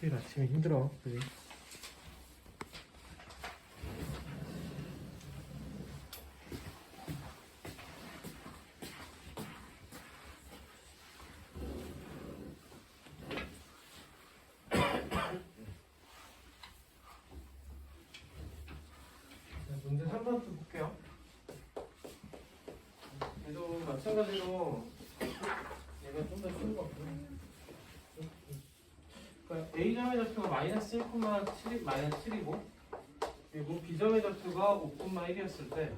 토요일 아침에 힘들어. 그지? 문제 3번도 볼게요. 얘도 마찬가지로 얘가 좀 더 큰 거 같고. 그러니까 A점의 좌표가 마이너스 1,7, 마이너스 7이고, 그리고 B점의 좌표가 5,1이었을 때,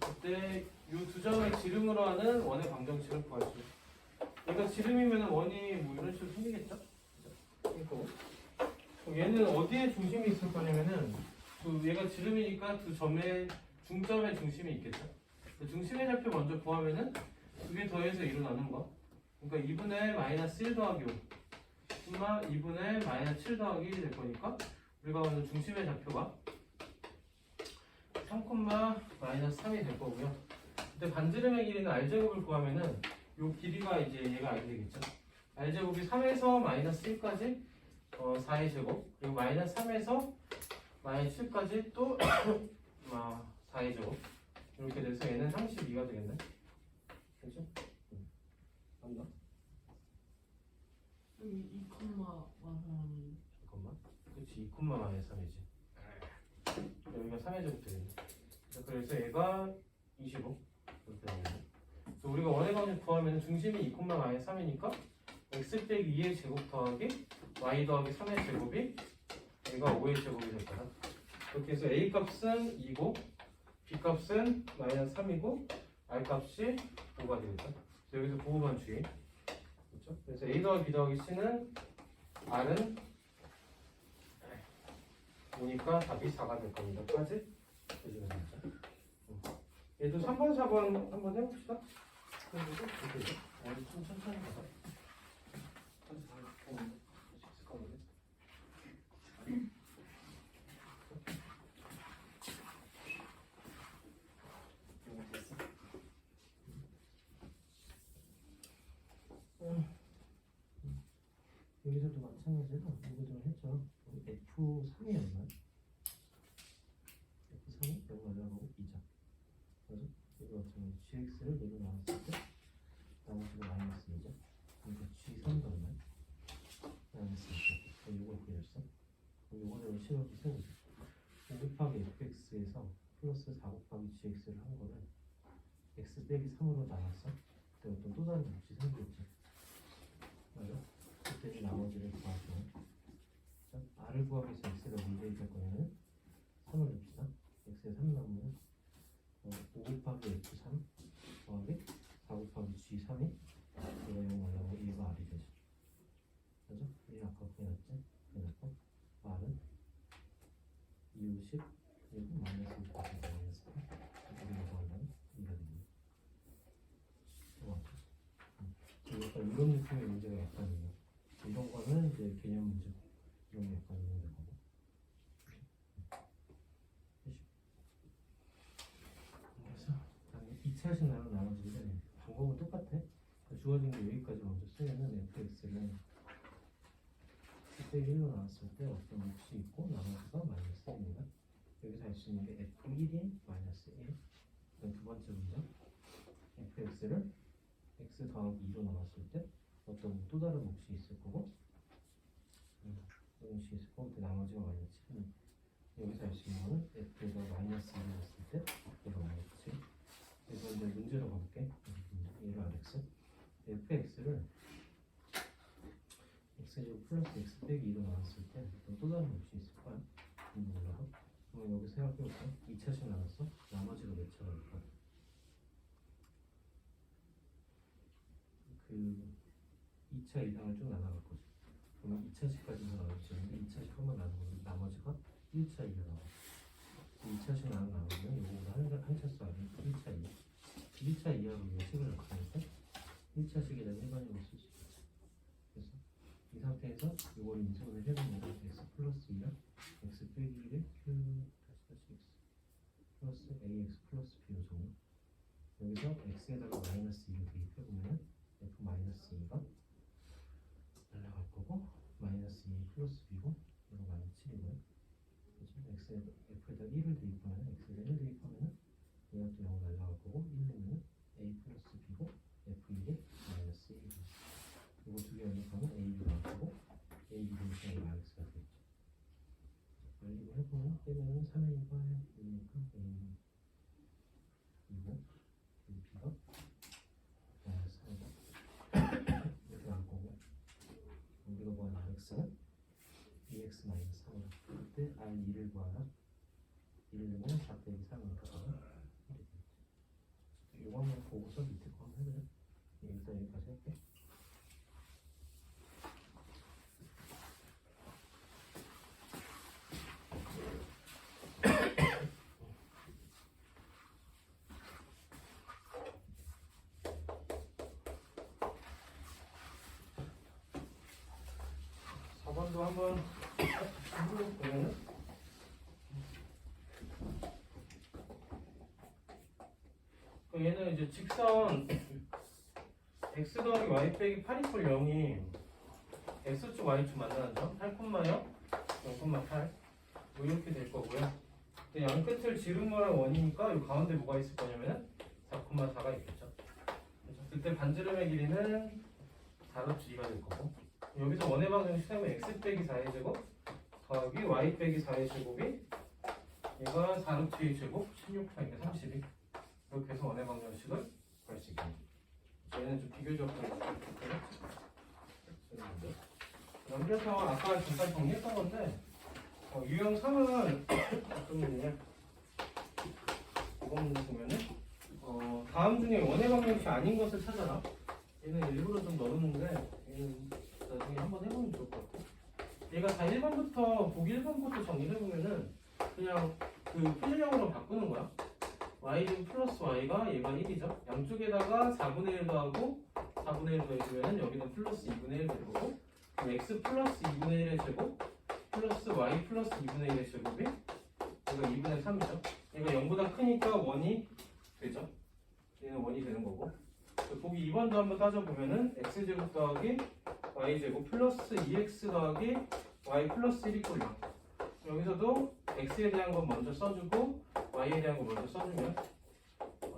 그때 이 두 점을 지름으로 하는 원의 방정식을 구하시죠. 얘가 지름이면 원이 뭐 이런 식으로 생기겠죠? 그리고 얘는 어디에 중심이 있을 거냐면은, 얘가 지름이니까 두 점의 중점에 중심이 있겠죠? 중심의 좌표 먼저 구하면은 두 개 더해서 일어나는 거. 그러니까 2분의 마이너스 1 더하기 5 콤마 2분의 마이너스 7 더하기 1이 될 거니까 우리가 오늘 중심의 좌표가 3, 마이너스 3이 될 거고요. 그때 반지름의 길이는 r제곱을 구하면은 요 길이가 이제 얘가 알게 되겠죠. r제곱이 3에서 마이너스 1까지 4의 제곱, 그리고 마이너스 3에서 마이너스 7까지 또 4의 제곱. 이렇게 돼서 얘는 32가 되겠네. 그렇죠? 맞나? 여기 2, 마이너스 잠깐만. 그렇지. 2, 마이너스 3이지. 여기가 3의 제곱 되겠네. 그래서 얘가 25 이렇게 되겠네. 그래서 우리가 원의 방식 구하면 중심이 2, 마이너스 3이니까 x 빼기 2의 제곱 더하기 y 더하기 3의 제곱이 얘가 5의 제곱이 될 거다. 이렇게 해서 a 값은 2고 b 값은 마이너스 3이고 r 값이 5가 되겠죠. 여기서 부호반주의. 그렇죠? 그래서 a 더하기 b 더하기 c는 r은 5니까 답이 4가 될 겁니다. 까지 해주면 되죠. 얘도 3번, 4번 한번 해봅시다. 그래서 좀 천천히 가자. 여기서도 마찬가지로 이거 좀 했죠. F3이었나요? F3이 0 날라가고 2점. 그래서 이거 마찬가지 GX를 2로 나왔을 때 나머지가 마이너스 2점. 그러니까 G3도 얼마요? 마이너스 2점. 이걸 구했어. 이거를 실험이 세우죠. 5 곱하기 fx에서 플러스 4 곱하기 gx를 한 거는 x 빼기 3으로 나왔어. 그때 어떤 또 다른 값이 생겼지. 맞아? 그때 나머지를 구하시면 r을 구하기 위해서 x가 문제일 거면은 3을 넣읍시다. x에 3 나오면 5 곱하기 f3 더하기 4 곱하기 g3이 얘가 0 말하고 얘가 r이 되죠. 맞아? 얘 아까 구해놨지? 그래서 r은 250 그리고 마이너스 2 곱하기 마이너스 8 우리가 구한다면 2가 됩니다. 약간 이런 느낌의 문제가 약간 있네요. 이런 거는 이제 개념 문제, 이런 게 약간 있는 거고. 그래서 2차식 나눠지는데 방법은 똑같아. 주어진 게 여기까지 먼저 쓰면은 fx를 10대 1로 나왔을 때 어떤 몫이 있고 나머지가 마이너스 1입니다. 여기서 할 수 있는 게 f1이 마이너스 1. 두 번째 문제 fx를 x 더하기 2로 나왔을 때 어떤 또 다른 몫이 있을 거고 몫이 있을 거고 나머지가 마이너스 7. 여기서 할 수 있는 거는 f가 마이너스 1이었을 때 얘가 마이너스 7. 그래서 이제 문제로 가볼게. 얘를 rx fx를 x제곱 플러스 x 빼기 2로 나왔을 때 또 다른 몫이 있을 거야. 몰라서. 그럼 여기서 생각해볼까? 2차씩 나눴어? 나머지가 몇 차가 있까? 그 2차 이상을 쭉 나눠갈 거지. 그러면 2차씩까지만 나올 수 있는데 2차씩 한번 나누면 나머지가 1차 이하 나와. 2차씩 나누면 요거보다 한 차수 아니면 1차 이하. 1차 이하로 식을 나타낼 때 1차식에 대한 일반적으로 쓸 수 있겠지. 그래서 이 상태에서 이걸 인수분해 해보면 x 플러스 2랑 x 빼기 1의 q 다시 x 플러스 ax 플러스 b 요정도. 여기서 x에다가 마이너스 2를 대입해보면 f 마이너스 2가 날라갈 거고 마이너스 2 플러스 b고 이거 마이너스 7이고요. 그렇죠? f에다 1을 대입하면 x에다 1을 대입하면 얘가 또 0 날라갈 거고 1 넣으면 a 플러스 b고 f1이 마이너스 1이고 이거 두 개 연립하면 a 나올 거고 a 대입하면 마이너스가 되겠죠. 빨리 해보면 빼면은 3a가 1이니까 a는 2고 b가 마이너스 4가 이렇게 나올 거고 우리가 구하는 x는 bx 마이너스 3이다. 그때 r2를 구하면 1을 넣으면 4 빼기 3이니까 이거 한번 보고서 밑에 거 한번 해보자. 일단 여기까지 할게. 도 한번 보면은 얘는 이제 직선 x 더하기 y 빼기 8 이퀄 0이 x축 y축 만나는 점 8,0 0,8 뭐 이렇게 될 거고요. 양 끝을 지름모랑 원이니까 이 가운데 뭐가 있을 거냐면은 4,4가 있겠죠. 그때 반지름의 길이는 4루트 2가 될 거고 여기서 원의 방정식 하면 x 빼기 4의 제곱 더하기 y 빼기 4의 제곱이 얘가 4루트 2의 제곱 16파니까 32 이렇게 해서 원의 방정식을 구할 수 있습니다. 얘는 좀 비교적 그래서 아까 잠깐 정리했던 건데 유형 3은 어떤 문제냐 이거 문제 보면은 다음 중에 원의 방정식이 아닌 것을 찾아라. 얘는 일부러 좀 넣었는데 얘는 나중에 한번 해보면 좋을 것 같아. 얘가 다 1번부터 보기 1번부터 정리해보면은 그냥 그 표준형으로 바꾸는 거야. y는 플러스 y가 얘가 1이죠. 양쪽에다가 4분의 1 더하고 4분의 1 더해주면은 여기는 플러스 2분의 1 될 거고 그럼 x 플러스 2분의 1의 제곱 플러스 y 플러스 2분의 1의 제곱이 얘가 2분의 3이죠. 얘가 0보다 크니까 1이 되죠. 얘는 1이 되는 거고 보기 2번도 한번 따져보면은 x제곱 더하기 y제곱 플러스 2x 더하기 y 플러스 1 이퀄 0 여기서도 x에 대한 건 먼저 써주고 y에 대한 거 먼저 써주면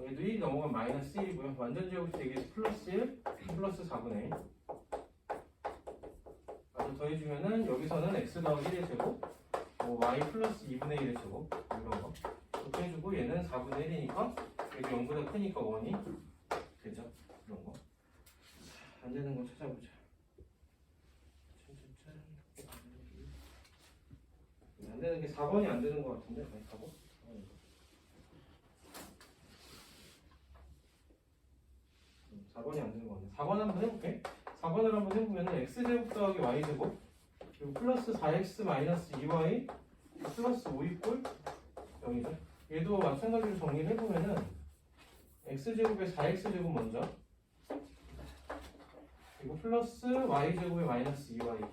얘도 1이 넘어가면 마이너스 1이고요. 완전 제곱이 되겠지. 플러스 1 플러스 4분의 1 아주 더해주면은 여기서는 x 더하기 1의 제곱 y 플러스 2분의 1의 제곱 이런 거 이렇게 해주고 얘는 4분의 1이니까 여기 0보다 크니까 1이 되죠. 이런 거 안 되는 거 찾아보자. 안 되는 게 4번이 안 되는 거 같은데? 아니 4번? 4번이 안 되는 거 같네. 4번 한번 해볼게. 4번을 한번 해보면 x제곱 더하기 y제곱 그리고 플러스 4x 마이너스 2y 플러스 5 이꼴 0이죠. 얘도 마찬가지로 정리를 해보면은 x제곱에 4x제곱 먼저 그리고 플러스 y제곱에 마이너스 2y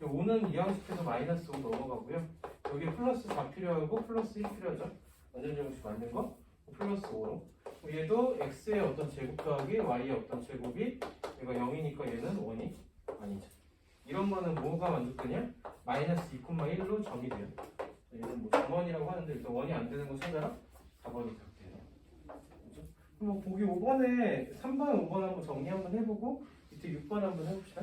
5는 이항식해서 마이너스 5 넘어가고요. 여기에 플러스 4 필요하고 플러스 1 필요하죠. 완전 제곱식 만든 거 플러스 5로 얘도 x의 어떤 제곱 더하기 y의 어떤 제곱이 얘가 0이니까 얘는 1이 아니죠. 이런 거는 뭐가 만족되냐? 마이너스 2,1로 점이 돼요. 얘는 뭐 4번이라고 하는데 일단 1이 안 되는 거 찾아라. 4번이 답돼요. 그렇죠? 그럼 보기 5번에 3번, 5번 한번 정리 한번 해보고 밑에 6번 한번 해봅시다.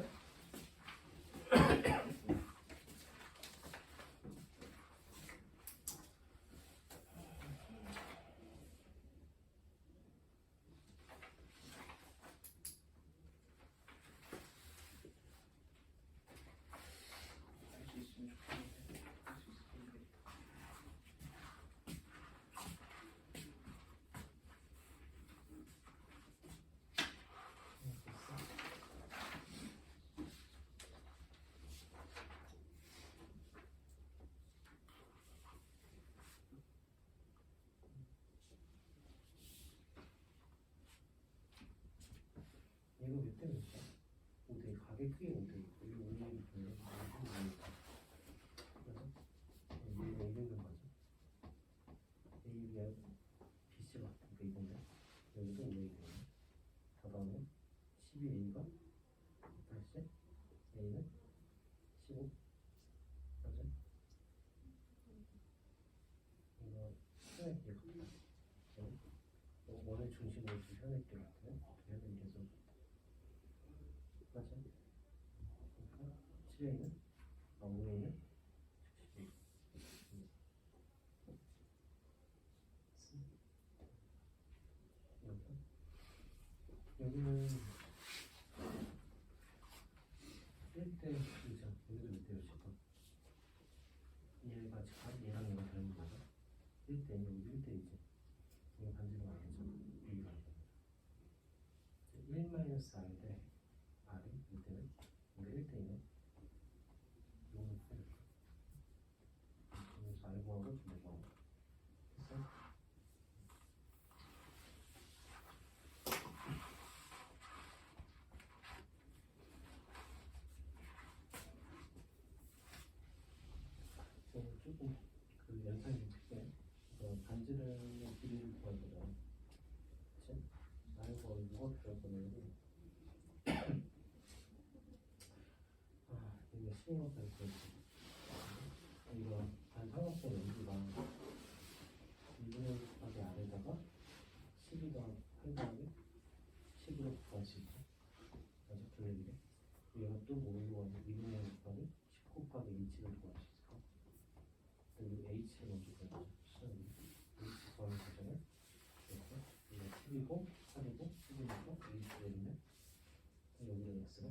이거 몇 대 몇이야? 5대 가게 크게 5대 있고 이거 5대 2 그래서 얘가 이등분 맞아? A가 BC가 그러니까 이건데 여기도 5A거든요. 다 더하면 12A가 다시 A는 15 4개 같아요. 얘는 이래서 맞아? 그러니까 7에 있는 5에 있는 12 여기는 1대 2죠. 여기도 1대 6이고 얘가 지금 얘랑 얘가 다른 거죠. 1대 여기 1대 2죠. 이거 반지름 알겠죠? 여기가 아니죠. 1 마이너스 r인데 r이 이때는 우리 1대 2는 이거는 어떻게 될까? 그래서 r 구하고 2 구하고 됐어? 조금 그 연산이 좀 크게 반지름의 길이를 구할 거잖아. 그치? r 구하고 뭐가 필요할 거냐면 이게 12만까지 구했지. 이거 반삼각형 연기가 2분의 1곱하기 r에다가 12가 8 더하기 10으로 구할 수 있죠. 맞아? 블랙이래. 얘가 또 뭐로 구하지? 2분의 1 곱하기 10 곱하기 h를 구할 수 있을까? 여기 h를 먼저 구해보자. 수학이 h 구하는 과정을 이렇게 이거 10이고 8이고 10이니까 h 내리면 여기는 x는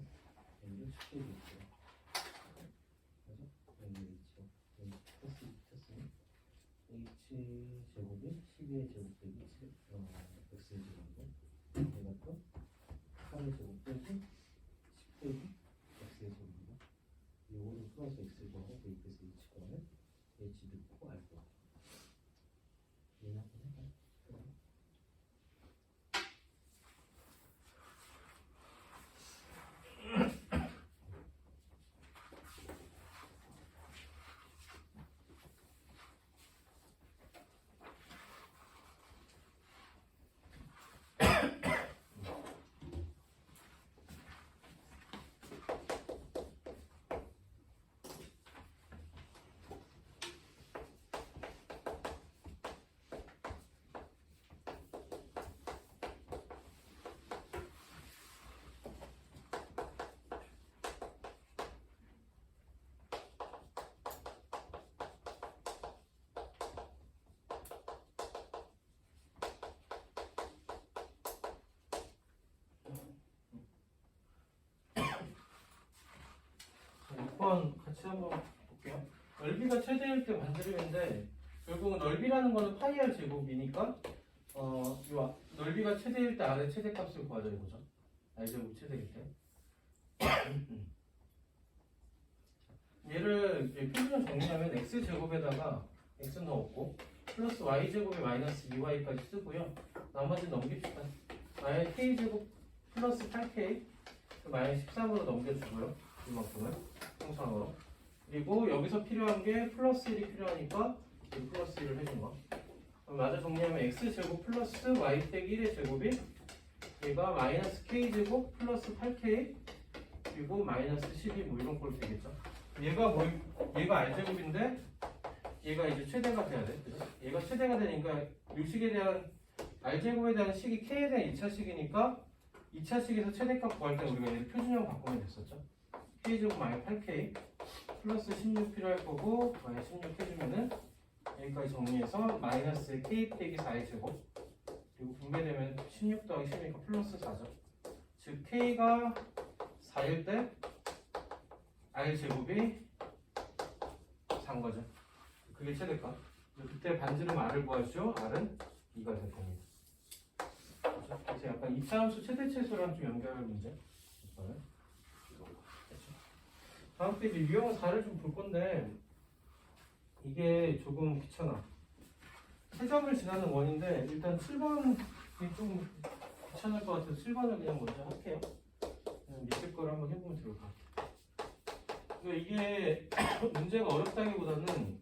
여기는 10이 있죠. 맞아? 여기 h고 여기 플러스 붙였으니 h 제곱이 12의 제곱 빼기 x의 제곱이고 얘가 또 8의 제곱 빼기 10 빼기 x의 제곱이고 요거는 플러스 x를 구하고 대입해서 h 구하면 h 넣고 r 구하고 얘는 한번 해봐요. 같이 한번 볼게요. 넓이가 최대일 때 반지름인데 결국은 넓이라는 거는 파이 r 제곱이니까 이 넓이가 최대일 때 r의 최대값을 구하자 이거죠. r 제곱 최대일 때. 얘를 표준을 정리하면 x 제곱에다가 x는 없고 플러스 y 제곱에 마이너스 2y까지 쓰고요. 나머지는 넘깁시다. y k 제곱 플러스 8k 마이너스 13으로 넘겨주고요. 이만큼은 통상으로. 그리고 여기서 필요한 게 플러스 1이 필요하니까 이 플러스 1을 해준 거. 마저 정리하면 x제곱 플러스 y 빼기 1의 제곱이 얘가 마이너스 k제곱 플러스 8k 그리고 마이너스 12 뭐 이런 꼴 되겠죠. 얘가 r제곱인데 얘가 이제 최대가 돼야 돼. 그죠? 얘가 최대가 되니까 요식에 대한 r제곱에 대한 식이 k에 대한 2차식이니까 2차식에서 최대값 구할 때 우리가 얘를 표준형 바꾸면 됐었죠. k제곱 마이너스 8k 플러스 16 필요할 거고 마이너스 16 해주면은 여기까지 정리해서 마이너스 k 빼기 4의 제곱 그리고 분배되면 16 더하기 10이니까 플러스 4죠. 즉 k가 4일 때 r 제곱이 4인 거죠. 그게 최대값. 그때 반지름 r을 구하죠. r은 2가 될 겁니다. 그렇죠? 그래서 약간 이차함수 최대체수랑 좀 연결할 문제. 이거는. 다음 때 이제 유형 4를 좀 볼 건데 이게 조금 귀찮아. 3점을 지나는 원인데 일단 7번이 좀 귀찮을 것 같아서 7번을 그냥 먼저 할게요. 그냥 밑에 거를 한번 해보면 좋을 것 같아요. 그러니까 이게 문제가 어렵다기보다는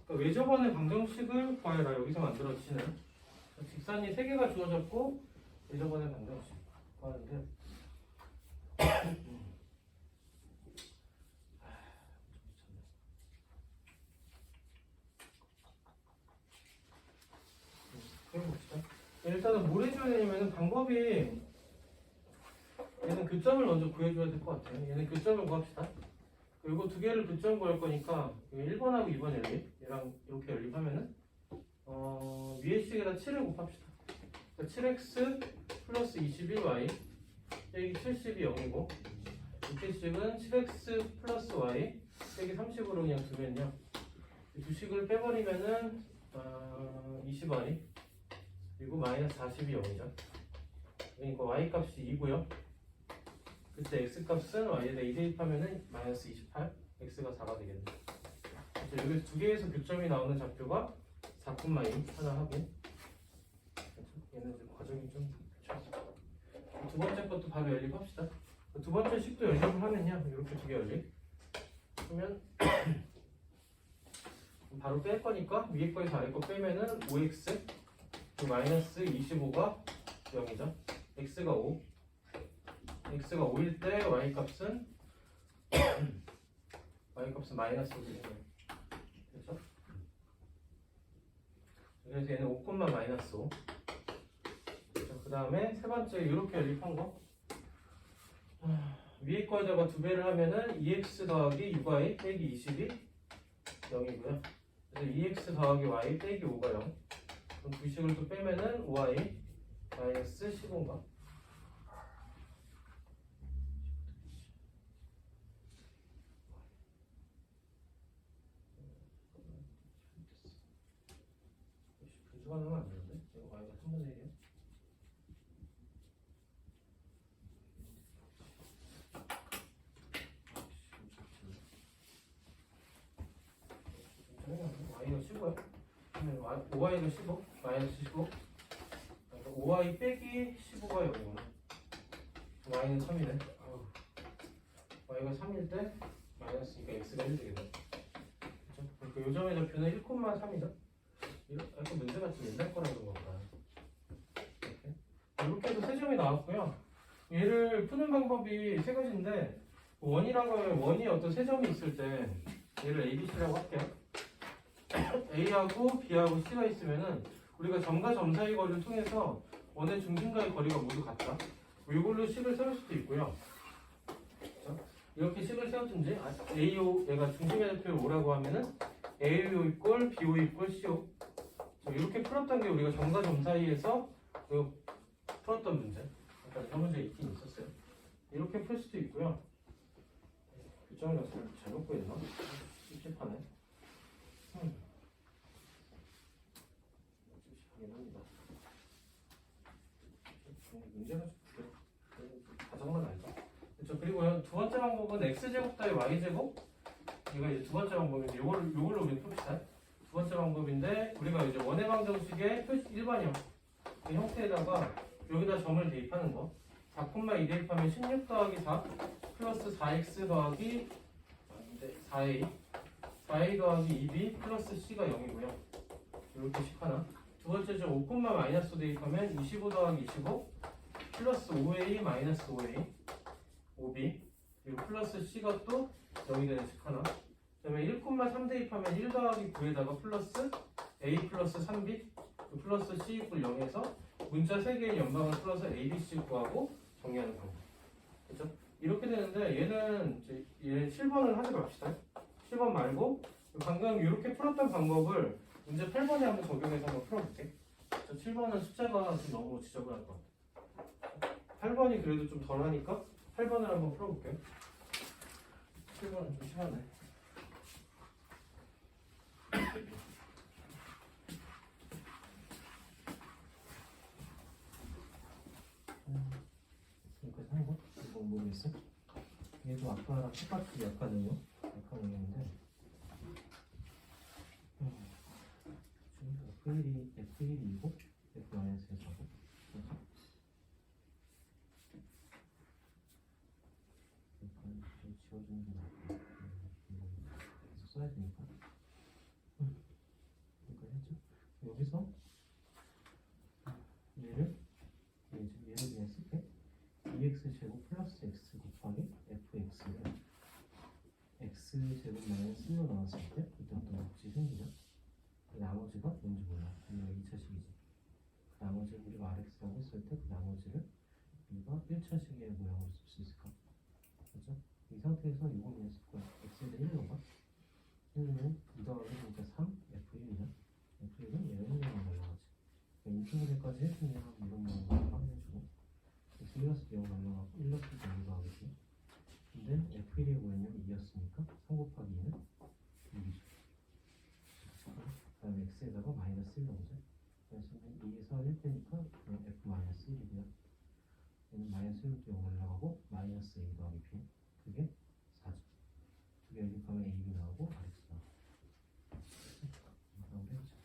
외접원의 방정식을 구해라. 여기서 만들어지는 직선이 3개가 주어졌고 외접원의 방정식 구하는데 일단은 뭘 해줘야 되냐면은 방법이 얘는 교점을 먼저 구해줘야 될 것 같아요. 얘는 교점을 구합시다. 그리고 두 개를 교점 구할 거니까 1번하고 2번 연립 얘랑 이렇게 연립하면은 위에 식에다 7을 곱합시다. 그러니까 7x 플러스 21y 빼기 70이 0이고 밑에 식은 7x 플러스 y 빼기 30으로 그냥 두면요. 이 두 식을 빼버리면은 20y 그리고 마이너스 40이 0이죠. 그러니까 y 값이 2고요. 그때 x 값은 y에다 2 대입하면은 마이너스 28, x가 4가 되겠네. 그래서 여기서 두 개에서 교점이 나오는 좌표가 4,2 하나 하고, 얘는 좀 과정이 좀 그렇죠. 두 번째 것도 바로 연립합시다. 두 번째 식도 연립을 하면요, 이렇게 두 개 연립. 그러면 바로 뺄 거니까 위에 거에서 아래 거 빼면은 5x 그 마이너스 25가 0이죠. x가 5. x가 5일 때 y값은 y값은 마이너스 5인 거예요. 그렇죠? 그래서 얘는 5, 마이너스 5. 그 다음에 세 번째 이렇게 연립한 거. 위에 거에다가 두 배를 하면은 2x 더하기 6y 빼기 20이 0이고요. 그래서 2x 더하기 y 빼기 5가 0. 그럼 두 식을 또 빼면은 5y 마이너스 15인가? 분수가 나면 안 되는데? 이거 y가 3분의 1이야? y가 15야? 그러면 5y가 15? 마이너스 15? 그러니까 5y 빼기 15가 0이구나. y는 3이네. y가 3일 때 마이너스니까 x가 1 되겠네. 그렇죠? 그러니까 요점의 좌표는 1,3이죠. 이렇게 문제가 좀 옛날 거라 그런 건가. 이렇게 해서 세 점이 나왔고요. 얘를 푸는 방법이 세 가지인데 원이라고 하면 원이 어떤 세 점이 있을 때 얘를 A, B, C라고 할게요. A하고 B하고 C가 있으면은 우리가 점과 점 사이 거리를 통해서 원의 중심과의 거리가 모두 같다. 이걸로 식을 세울 수도 있고요. 그렇죠? 이렇게 식을 세웠든지 AO 얘가 중심의 좌표를 5라고 하면은 AO 이꼴 BO 이꼴 CO. 이렇게 풀었던 게 우리가 점과 점 사이에서 풀었던 문제. 아까 저 문제 있긴 있었어요. 이렇게 풀 수도 있고요. 교점을 잘못 구했나? 찝찝하네. 찝찝하긴 합니다. 문제가 좀 그래. 가정만 알죠. 그렇죠. 그리고 두 번째 방법은 x제곱 더하기 y제곱. 이거 이제 두 번째 방법인데 요걸로 우리 풉시다. 두 번째 방법인데 우리가 이제 원의 방정식의 표시 일반형 그 형태에다가 여기다 점을 대입하는 거. 4,2 대입하면 16 더하기 4 플러스 4x 더하기 4a 4a 더하기 2b 플러스 c가 0이고요. 이렇게 식 하나. 두 번째 점 5, 마이너스 5 대입하면 25 더하기 25 플러스 5a 마이너스 5a 5b 그리고 플러스 c가 또 0이 되는 식 하나. 그 다음에 1,3 대입하면 1 더하기 9에다가 플러스 a 플러스 3b 플러스 c 이퀄 0에서 문자 3개의 연방을 풀어서 a, b, c 구하고 정리하는 방법. 그렇죠? 이렇게 되는데 얘는 얘 7번을 하지 맙시다. 7번 말고 방금 이렇게 풀었던 방법을 문제 8번에 한번 적용해서 한번 풀어볼게. 7번은 숫자가 좀 너무 지저분할 것 같아. 8번이 그래도 좀 덜하니까 8번을 한번 풀어볼게요. 7번은 좀 심하네. 여기까지 하는 거? 이거 모르겠어? 얘도 아까랑 똑같이 약간 의미인데 F1이고 F-1에서고 약간 좀 지워주는 게 나을 것 같아요. 계속 써야 되니까 여기까지 했죠? 여기서 얘를 그냥 쓸게. 2x제곱 플러스 x 곱하기 fx를 x제곱 마이너스 1로 나왔을 때 이때 어떤 값이 생기죠? 나머지가 뭔지 몰라. 이거 2차식이지. 나머지를 우리가 RX라고 했을 때 그 나머지를 우리가 1차식의 모양으로 쓸 수 있을까? 그렇죠? 이 상태에서 이거 그냥 쓸 거야. x에 대해 1로가 1은 2 더하기 1이니까 3, f1이냐? f1은 얘가 1로만 날라가지. 인수분해까지 해주면 이런 모양을 확인해주고 그래서 1였을 때 0 날라가고 1였을 때 0 더하기 근데 f1이 뭐였냐면 2였으니까 3 곱하기 2는 6이죠. 그 다음에 x에다가 마이너스 1 넣으죠. 그래서 2에서 1 빼니까 f 마이너스 1이고요. 얘는 마이너스 1도 0 날라가고 마이너스 a 더하기 b 그게 4죠. 그게 여기 가면 ab 나오고 rx 나오고 마무리 해보자.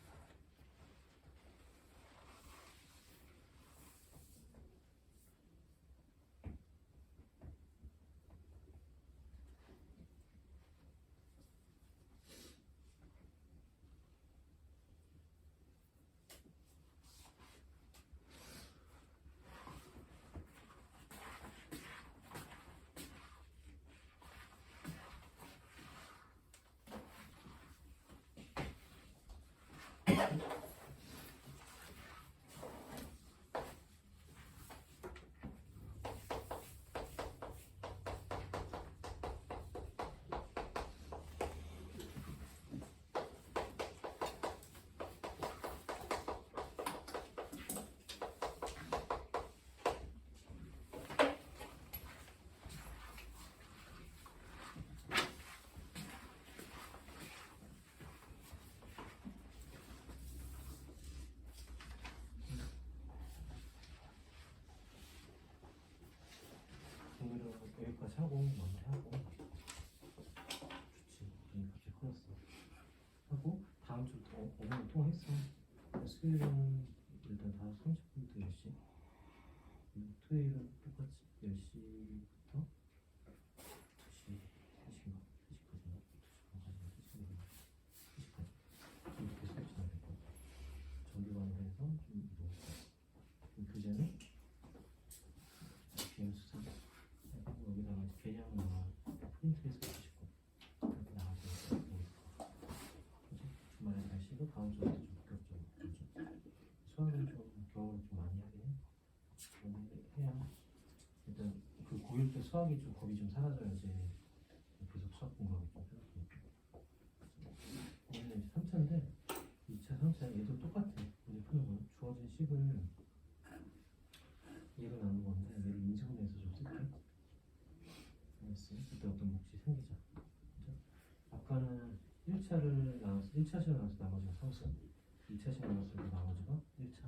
오늘은 여기까지 하고 마무리하고 좋지. 눈이 갑자기 커졌어. 하고 다음 주부터 오늘 통화했어. 수요일은 일단 다 30분부터 10시 토요일은 똑같이 10시부터 2시 3시인가? 3시까지인가? 2시까지 3시까지 좀 이렇게 설치가 되고 정규반으로 해서 좀 이루어지고 교재는 비행 수사 여기다가 개념만 프린트해서 주시고 그렇게 나가시면 되겠고 주말에 날씨도 다음 주부터 좀 본격적으로 수학은 좀 겨울 좀 많이 하긴 해. 해야 일단 그 고1 때 수학이 좀 겁이 좀 사라져야지 계속 수학 공부하기 좀 편하니까 오늘은 3차인데 2차, 3차 얘도 똑같아. 문제 푸는 거는 주어진 식을 얘로 나눈 건데 얘를 인수분해해서 좀 쓸게. 알았어. 그때 어떤 몫이 생기자. 그죠? 아까는 1차를 나눠서 1차식을 나눠서 나머지가 3수 2차식 나눴을 때 나머지가 1차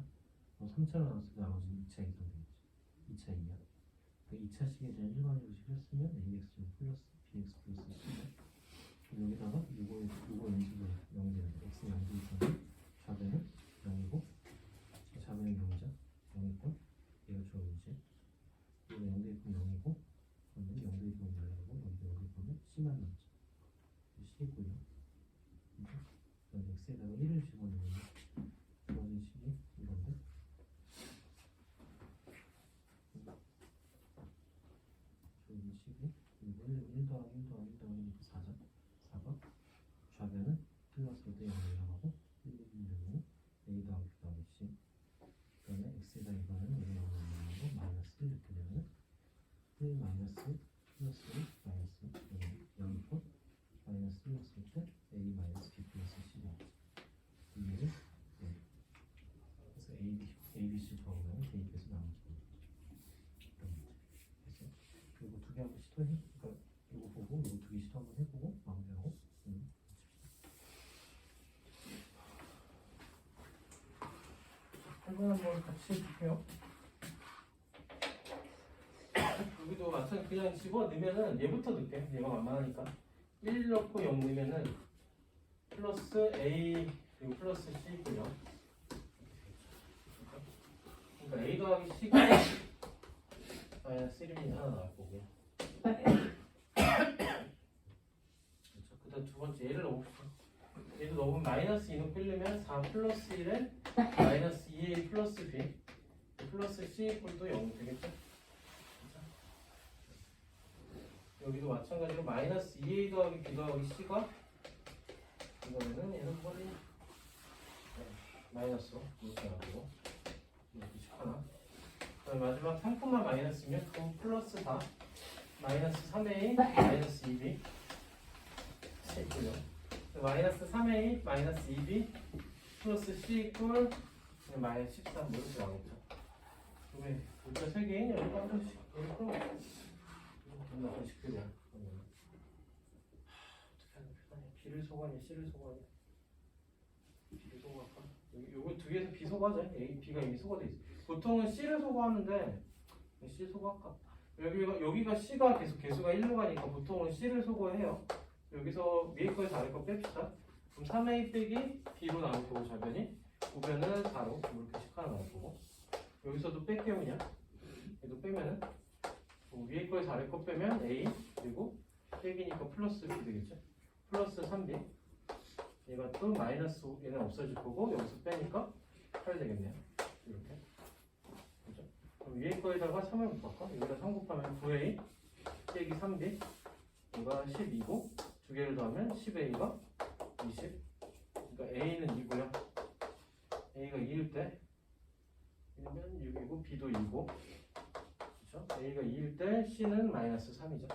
3차를 나눴을 때 나머지는 2차 이상 되겠지. 2차 2야. 그 2차식에 대한 일반유식을 쓰면 ax 플러스 bx 플러스 c 여기다가 요거 인수분 0이 되는데 x 0도 있으면 좌변은 0이고 좌변은 0이죠. 0이고 얘가 주어지지. 이거 0도 있으면 0이고 그러면 0도 있으면 날라가고 여기도 0도 있으면 c만 남죠. c고요. 그럼 x에다가 1을 집어넣으면 주어진 식이 이건데 주어진 식이 1 더하기 1 더하기 1 더하기 4죠. 4가 좌변은 플러스 5대 0 올라가고 1, 1, 1은 a 더하기 b 더하기 c 그 다음에 x에다 이거는 1을 0 올라가고 마이너스 1 이렇게 되면 1 마이너스 플러스 1 마이너스 0이고 마이너스 1 했을 때 a 마이너스 b 플러스 c 나오죠. 이게 그래서 a, b, c 구하면 대입해서 나머지 이런 문제 됐어? 그리고 두 개 한번 시도해. 그러니까 이거 보고 이거 두 개 시도 한번 해보고 마무리하고 한번 한번 같이 해볼게요. 여기도 마찬가지 그냥 집어 넣으면은 얘부터 넣을게. 얘가 만만하니까 1 넣고 0 넣으면은 플러스 a 그리고 플러스 c고요. 그러니까 a 더하기 c가 마이너스 1이면 하나 나올 거고요. 그렇죠. 그다음 두 번째 얘를 넣어봅시다. 얘도 넣으면 마이너스 2는 끌려면 4 플러스 1에 마이너스 2a 플러스 b 플러스 c 꼴도 0 되겠죠? 여기도 마찬가지로 마이너스 2a 더하기 b 더하기 c가 이거는 얘는 머리 마이너스로 이렇게 하고 하나. 그다음 마지막 3콤마 마이너스면 9 플러스 4 마이너스 3a 마이너스 2b 있고요. 마이너스 3a 마이너스 2b 플러스 c 이퀄 마이너스 13 뭐 이렇게 나오겠죠. 왜 문자 3개인 여기 한 번씩 여기 풀어. 존나 번씩들이야. 어떻게 하는 편하냐. B를 소거하냐 C를 소거하냐. B를 소거할까? 요거 두 개에서 B 소거하자. A, B가 이미 소거돼 있어. 보통은 C를 소거하는데 C 소거할까? 여기가 C가 계속 개수가 1로 가니까 보통은 C를 소거해요. 여기서 위에 거에서 아래 거 뺍시다. 그럼 3A 빼기 B로 나올 거고 좌변이 9변은 4로 이렇게씩 하나 나올 거고 여기서도 뺄게요 그냥. 얘도 빼면은 위에 거에서 아래 거 빼면 A 그리고 빼기니까 플러스 B 되겠죠. 플러스 3B 얘가 또 마이너스 5 얘는 없어질 거고 여기서 빼니까 8 되겠네요. 이렇게 그죠? 그럼 위에 거에다가 3을 못 바꿔. 여기다 3 곱하면 9A 빼기 3B 얘가 12고 두 개를 더하면 10A가 20 그러니까 A는 2고요. A가 2일 때 1면 6이고 B도 2고 그렇죠? A가 2일 때 C는 마이너스 3이죠.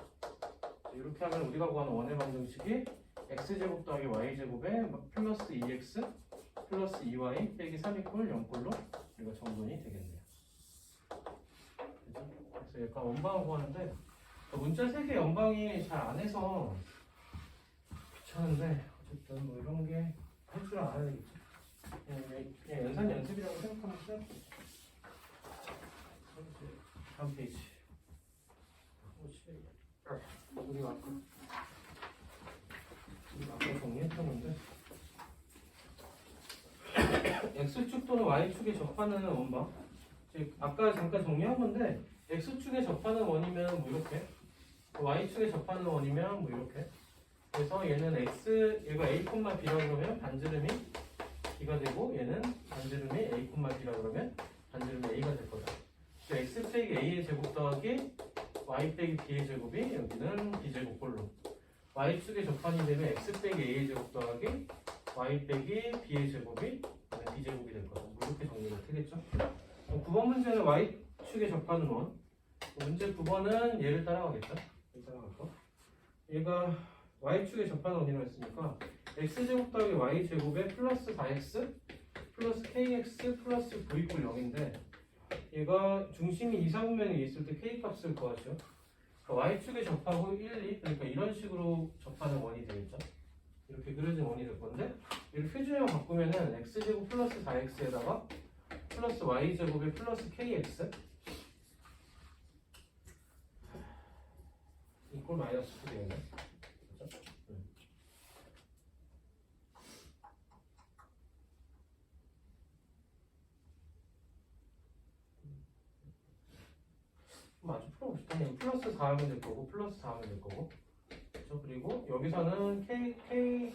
이렇게 하면 우리가 구하는 원의 방정식이 x제곱 더하기 y제곱에 플러스 2x 플러스 2y 빼기 3 이퀄 0꼴로 우리가 정돈이 되겠네요. 그죠? 그래서 약간 원방을 구하는데 문자 3개 연방이 잘 안 해서 귀찮은데 어쨌든 뭐 이런 게 할 줄 알아야 되겠죠. 그냥 연산 연습이라고 생각하면 돼요. 다음 페이지. 우리가 아까 정리했던 건데 x축 또는 y축에 접하는 원방 즉 아까 잠깐 정리한 건데 x축에 접하는 원이면 뭐 이렇게 y축에 접하는 원이면 뭐 이렇게 그래서 얘는 얘가 a, b라고 그러면 반지름이 b가 되고 얘는 반지름이 a, b라고 그러면 반지름이 a가 될 거다. 그래서 x 빼기 a의 제곱 더하기 y 빼기 b의 제곱이 여기는 b제곱꼴로 y축에 접한이 되면 x 빼기 a의 제곱 더하기 y 빼기 b의 제곱이 b제곱이 될 거다. 뭐 이렇게 정리가 되겠죠. 9번 문제는 y축에 접하는 원 문제 9번은 얘를 따라가겠죠. 얘를 따라갈 거. 얘가 y축에 접하는 원이라고 했으니까 x제곱 더하기 y제곱에 플러스 4x 플러스 kx 플러스 v 이퀄 0인데 얘가 중심이 2, 4분면에 있을 때 k값을 구하죠. 그러니까 y축에 접하고 1, 2 그러니까 이런 식으로 접하는 원이 되겠죠. 이렇게 그려진 원이 될 건데 얘를 표준형 바꾸면은 x제곱 플러스 4x에다가 플러스 y제곱에 플러스 kx 이꼴 마이너스 2 되겠네. 그렇죠? 마주 풀어봅시다. 플러스 4 하면 될 거고 플러스 4 하면 될 거고 그렇죠? 그리고 여기서는 k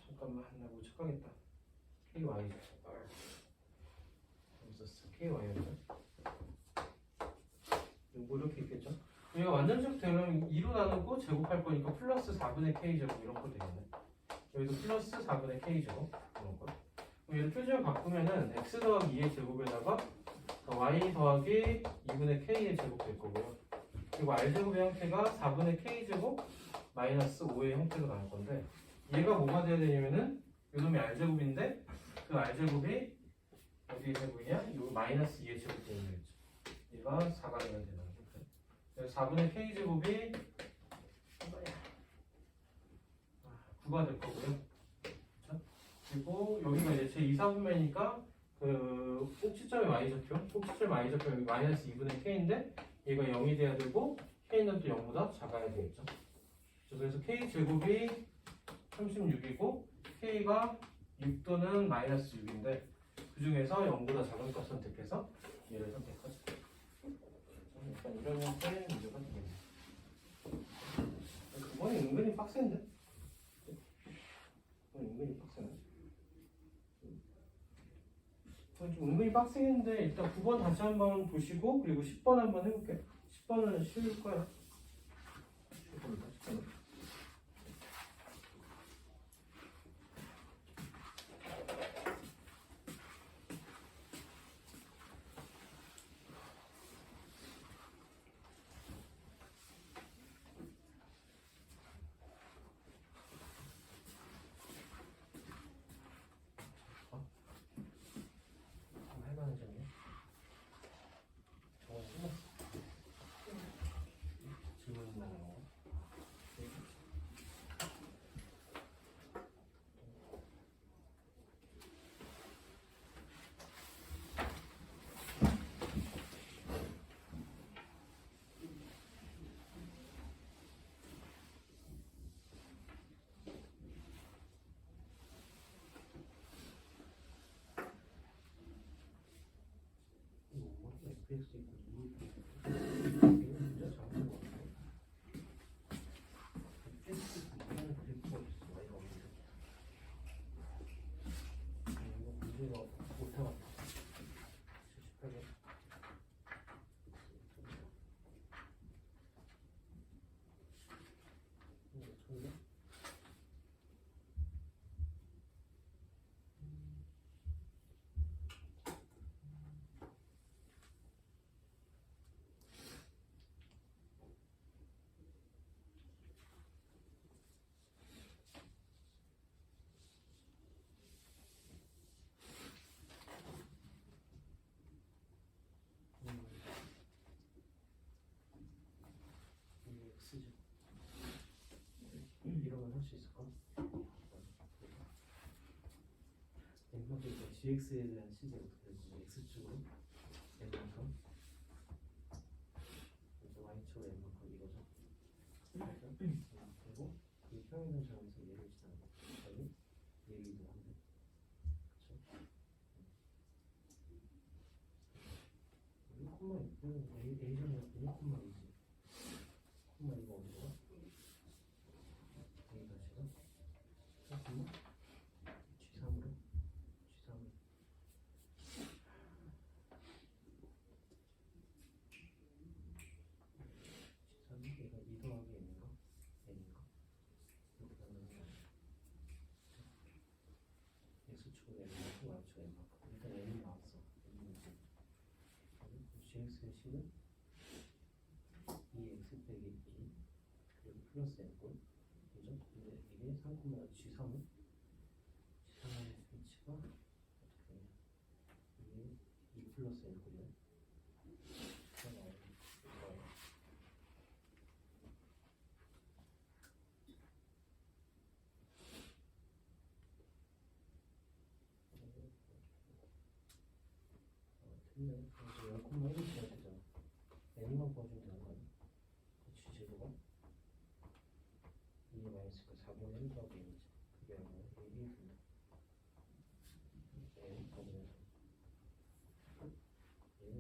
잠깐만 나 못 찾겠다. ky죠. 여기서 ky였죠. 뭐 이렇게 있겠죠. 얘가 완전식 되면 2로 나누고 제곱할 거니까 플러스 4분의 k제곱 이런 거 되겠네. 여기도 플러스 4분의 k제곱 이런 거. 그럼 얘를 표준을 바꾸면은 x 더하기 2의 제곱에다가 y 더하기 2분의 k의 제곱 될 거고요. 그리고 r제곱의 형태가 4분의 k제곱 마이너스 5의 형태로 나올 건데 얘가 뭐가 돼야 되냐면은 요놈이 r제곱인데 그 r제곱이 어디의 제곱이냐? 요 마이너스 2의 제곱 되는 거겠죠. 얘가 4가 되면 되는 거죠. 그래서 4분의 k제곱이 9가 될 거고요. 그렇죠? 그리고 여기가 이제 제 2, 4분면이니까 그 꼭지점의 y좌표, 꼭지점 y좌표 여기 마이너스 2분의 k인데 얘가 0이 돼야 되고 k는 또 0보다 작아야 되겠죠. 그래서 k 제곱이 36이고 k가 6 또는 마이너스 6인데 그 중에서 0보다 작은 값 선택해서 얘를 선택하죠. 일단 이런 형태의 문제가 되겠네요. 그건 은근히 빡센데? 그건 은근히 빡세네. 좀 은근히 빡세겠는데 일단 9번 다시 한번 보시고 그리고 10번 한번 해볼게요. 10번은 쉬울 거야. 10번은. FX 이거 진짜 잘못된 거 같아. FX 이거는 그래프가 있어. Y가 없는데. 이거 문제가 못해갔다. 78개. 이거 천개? 이게 X지. 이러면 할 수 있을까? 엠마도 이제 GX에 대한 시제 어떻게 되지? X축으로 N만큼 이제 Y축으로 N만큼 이거죠. 그리고 이 평행선 점에서 얘를 지나는 거 여기 얘기도 한데 그쵸? 1,6 A점이 1,2지 콤마 이거 어디로 가? A 다시가 3,3으로 G3으로 G3 얘가 2 더하기 N인가? N인가? 이렇게 가면 X축으로 N만큼 Y축으로 N만큼 일단 N이 나왔어. N이 뭐지? GX의 식은 2x 빼기 2 그리고 플러스 n꼴 그죠? 근데 이게 3,G3은 G3의 위치가 어떻게 되냐 이게 2 플러스 n꼴이네 이거요 틀려. 그래서 0,1이 지어야 되잖아. n만 구해주면 되는 거 아니야? 그치, 제곱은 2 마이너스가 4분의 1 더하기 n이지. 그게 얼마야? 1이 된다. n 더하면서 얘는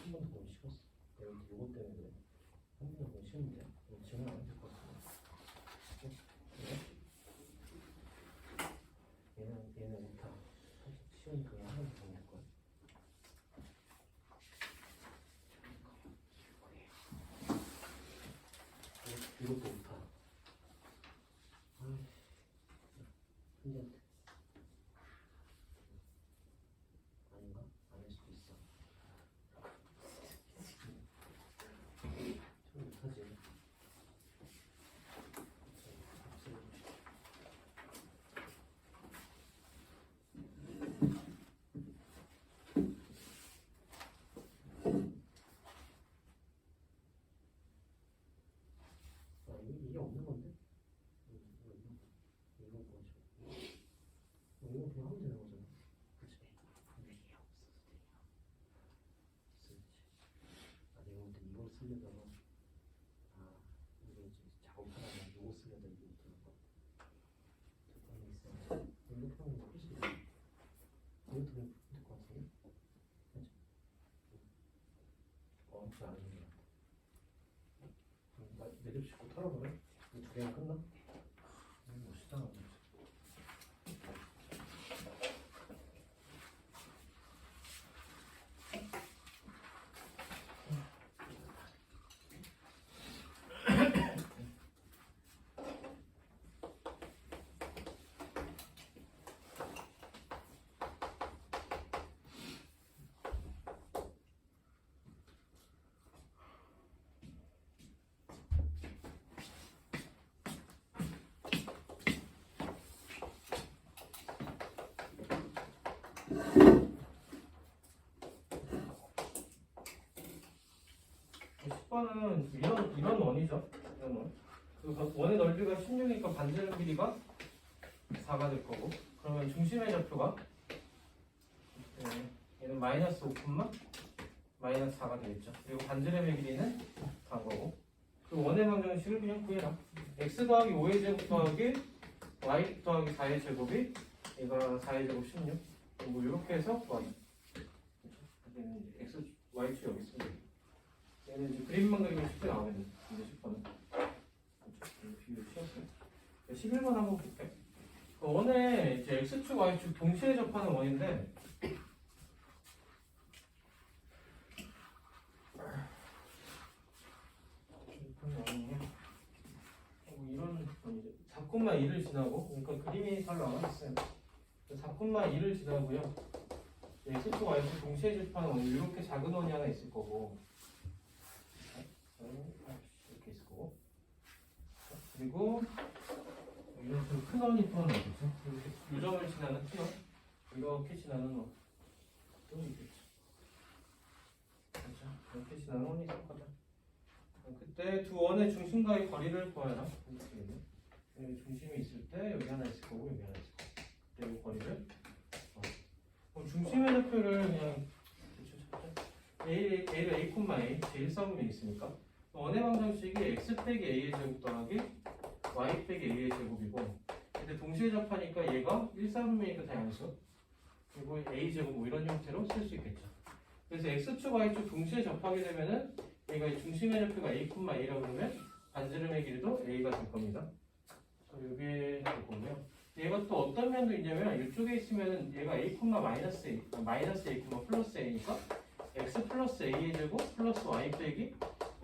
한 번 더 보기 싫었어. 내가 요거 때문에 그래. 한 번 더 보기 싫은데 지금 안 될 것 같아. 얘는 못하. 시험이 그냥 하나 더 보낼 거야. 이것도 못하. 아이씨. 현재한테. 아닌가? 아닐 수도 있어. 좀 못하지. 이게 없는 건데? 이거 뭐죠? 이거 그냥 하면 되는 거잖아. 그치? 위에 없어서 돼요. 있어야지. 내가 볼때 이걸 쓰려다가 이거 이제 작업하다가 이거 쓰려다 이거 못하는 거. 잠깐만 있어야지. 이렇게 하면 훨씬 이것도 그냥 될것 같은데? 그치? 잘 안 되는 것 같아. 내 접시 곧 털어버려? 이 두 개가 끝나? 멋있다. 는 이런 원이죠. 이런 원. 그 원의 넓이가 16이니까 반지름 길이가 4가 될 거고. 그러면 중심의 좌표가 얘는 마이너스 5, 마이너스 4가 되겠죠. 그리고 반지름의 길이는 단 거고. 그 원의 방정식을 그냥 구해라. x 더하기 5의 제곱 더하기 y 더하기 4의 제곱이 얘가 4의 제곱 16. 뭐 이렇게 해서 y. 여기는 x y축 여기 있습니다. 얘는 이제 그림만 그리면 쉽게 나오거든요. 이제 10번은 비율 쉬웠어요. 11번 한번 볼게요. 그 원에 이제 x축, y축 동시에 접하는 원인데 이런 원이죠. 4,2를 지나고 그러니까 그림이 잘 나와 있어요. 4,2를 지나고요. x축, y축 동시에 접하는 원이 이렇게 작은 원이 하나 있을 거고 이렇게 있을 거고 그리고 이런 좀 큰 원이 또 하나 있겠죠. 이 점을 지나는 큰 원, 이렇게 지나는 원 또 있겠죠. 그렇죠. 이렇게 지나는 원이 있을 거다. 그때 두 원의 중심과의 거리를 구하라. 이렇게 되겠네. 여기 중심이 있을 때 여기 하나 있을 거고 여기 하나 있을 거고 그때 이 거리를 그럼 중심의 좌표를 그냥 A를 A, 제 1사분면이 있으니까 원의 방정식이 x 빼기 a의 제곱 더하기 y 빼기 a의 제곱이고 근데 동시에 접하니까 얘가 1사분면이니까 다 양수 그리고 a 제곱 뭐 이런 형태로 쓸 수 있겠죠. 그래서 x축 y축 동시에 접하게 되면은 얘가 중심의 좌표가 a,a라고 그러면 반지름의 길이도 a가 될 겁니다. 여기에 할 거고요. 얘가 또 어떤 면도 있냐면 이쪽에 있으면은 얘가 a, 마이너스 a, 마이너스 a, 플러스 a니까 x 플러스 a의 제곱 플러스 y 빼기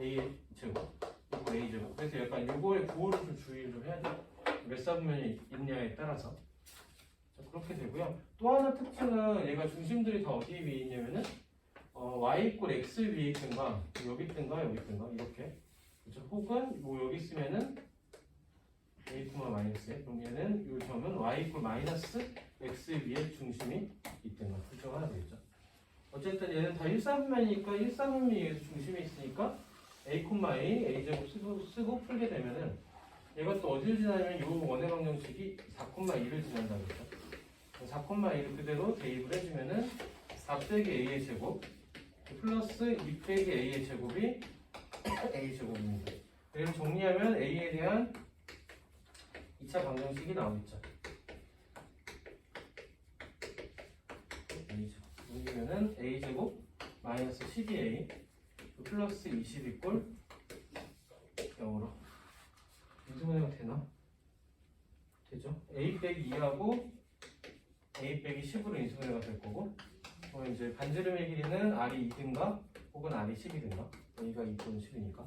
a의 제곱 이거 a 제곱. 그래서 약간 요거의 구호를 좀 주의를 좀 해야 돼요. 몇 사분면이 있냐에 따라서. 자, 그렇게 되고요. 또 하나 특징은 얘가 중심들이 다 어디에 위에 있냐면은 y 이퀄 x 위에 있든가 여기 있든가 여기 있든가 이렇게. 그렇죠? 혹은 뭐 여기 있으면은 a, 마이너스 그럼 얘는 이 점은 y 이퀄 마이너스 x 위에 중심이 있든가 둘 중 하나 되겠죠. 어쨌든 얘는 다 1사분면이니까 1사분면 위에서 중심이 있으니까 a, a 제곱 쓰고 풀게 되면은 얘가 또 어디를 지나냐면 이 원의 방정식이 4,2를 지난다는 거죠. 4,2를 그대로 대입을 해주면은 4 빼기 a의 제곱 플러스 2 빼기 a의 제곱이 a 제곱입니다. 그래서 정리하면 a에 대한 2차 방정식이 나오겠죠. 여기면은 a제곱 마이너스 12a 플러스 20 이꼴 0으로 인수분해가 되나? 되죠? a 빼기 2하고 a 빼기 10으로 인수분해가 될 거고 이제 반지름의 길이는 r이 2든가 혹은 r이 10이든가 a가 2 또는 10이니까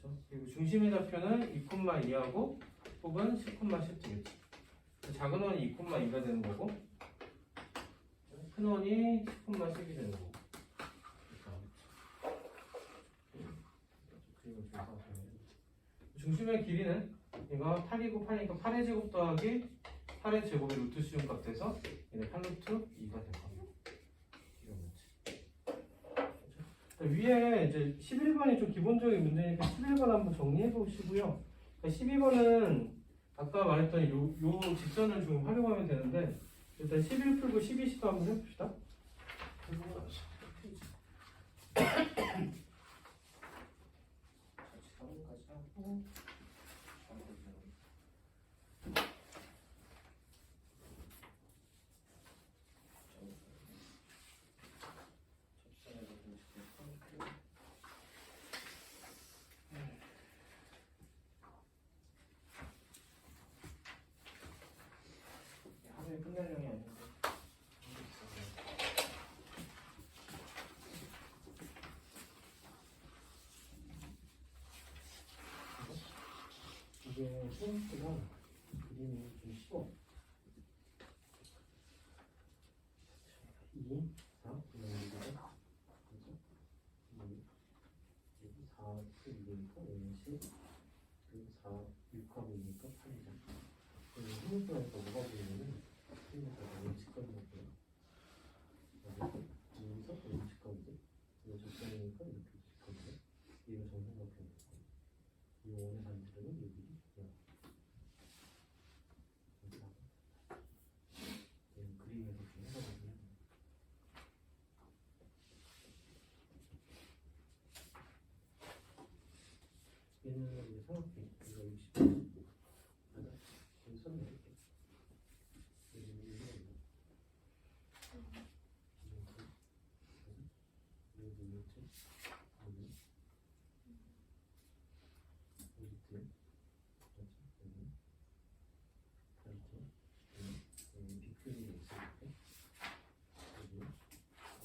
그렇죠? 그리고 중심의 좌표는 2,2하고 혹은 10,10 되겠죠. 작은 원이 2,2가 되는 거고 큰 원이 10,10이 되는 거고 중심의 길이는 얘가 8이고 8이니까 8의 제곱 더하기 8의 제곱의 루트 시중 값 돼서 얘는 8루트 2가 될 겁니다. 위에 이제 11번이 좀 기본적인 문제니까 11번 한번 정리해 보시고요. 12번은 아까 말했던 요 직선을 좀 활용하면 되는데 일단 11 풀고 12시도 한번 해봅시다. 하루에 끝날 양이 아닌데 이게 수험지가 그림이 좀 쉬워. 2, 4, 그리고 4, 2니까 10, 그리고 4, 6하고니까 8이잖아. 그리고 생각보다 뭐가 보이냐면 생각보다 음식값이 없고요. 여기서 음식값이지. 이거 적당이니까 이렇게 음식값이죠. 이거 정상각형이고 이 원의 반지름은 여기 그림에서 좀 해석을 해요. 얘는 이제 삼각형 이거 60 맞아? 여기 써놓을게. 그렇죠? 여기 그렇죠? 여기 비클이 있을 때 여기 있어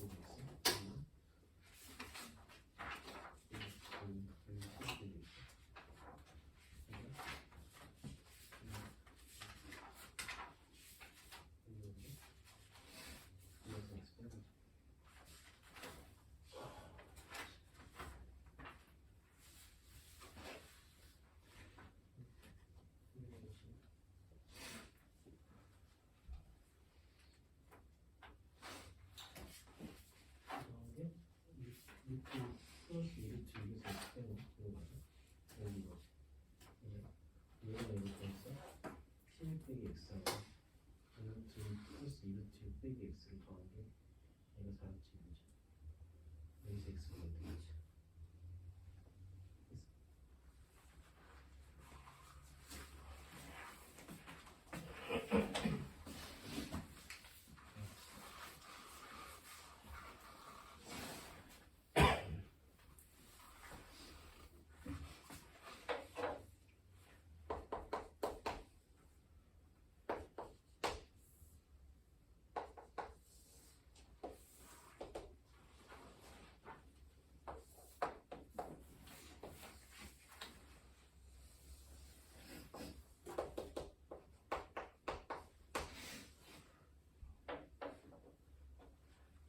여기 플러스 2루트 여기서 빼고 이거 맞아? 여기 이거지. 얘가 이렇게 있어. 11 빼기 x하고 루트 플러스 2루트 빼기 x를 더한 게 얘가 4루트 이거지. 여기서 x가 어떻게 되지?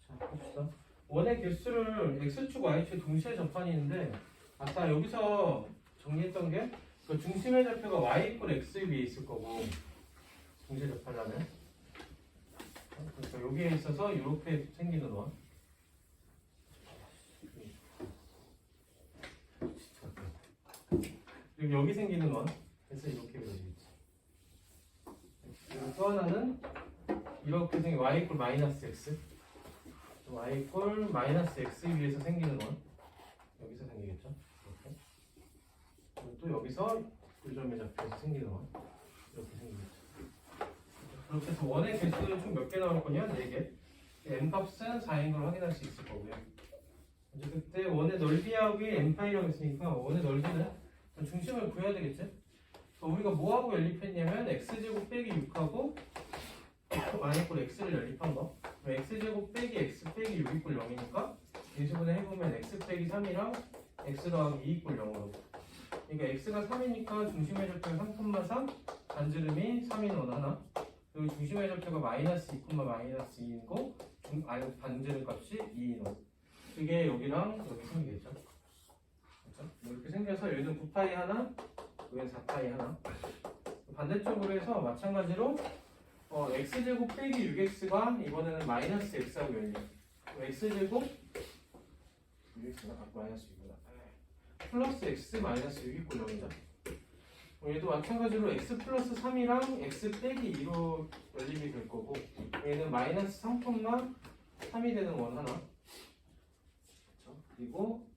자, 봅시다. 원의 개수를 x축, y축 동시에 접한이 있는데 아까 여기서 정리했던 게 그 중심의 좌표가 y 이퀄 x 위에 있을 거고 동시에 접하려면 그러니까 여기에 있어서 이렇게 생기는 원 그리고 여기 생기는 원 그래서 이렇게 그려지겠지. 그리고 또 하나는 이렇게 생긴 y 이퀄 마이너스 x y 이퀄 마이너스 x 위에서 생기는 원 여기서 생기겠죠. 이렇게. 그리고 또 여기서 교점의 좌표에서 생기는 원 이렇게 생기겠죠. 그렇게 해서 원의 개수는 총 몇 개 나올 거냐? 4개. m 값은 4인 걸 확인할 수 있을 거고요. 이제 그때 원의 넓이하고 m파이라고 했으니까 원의 넓이는 중심을 구해야 되겠지? 그래서 우리가 뭐하고 연립했냐면 x제곱 빼기 6하고 y 이퀄 x를 연립한 거. x제곱 빼기 x 빼기 6 이퀄 0이니까 인수분해 해보면 x 빼기 3이랑 x 더하기 2 이퀄 0으로. 그러니까 x가 3이니까 중심의 좌표가 3,3 반지름이 3인 원 하나 그리고 중심의 좌표가 마이너스 2, 마이너스 2이고 반지름 값이 2인 원 그게 여기랑 여기 생기겠죠. 그렇죠? 이렇게 생겨서 여기는 9파이 하나 여기는 4파이 하나 반대쪽으로 해서 마찬가지로 x제곱 빼기 6x가 이번에는 마이너스 x하고 연립 x제곱 6x가 마이너스 6이다 플러스 x 마이너스 6이 0이다 얘도 마찬가지로 x 플러스 3이랑 x 빼기 2로 연립이 될 거고 얘는 마이너스 3,3이 되는 원 하나 그렇죠? 그리고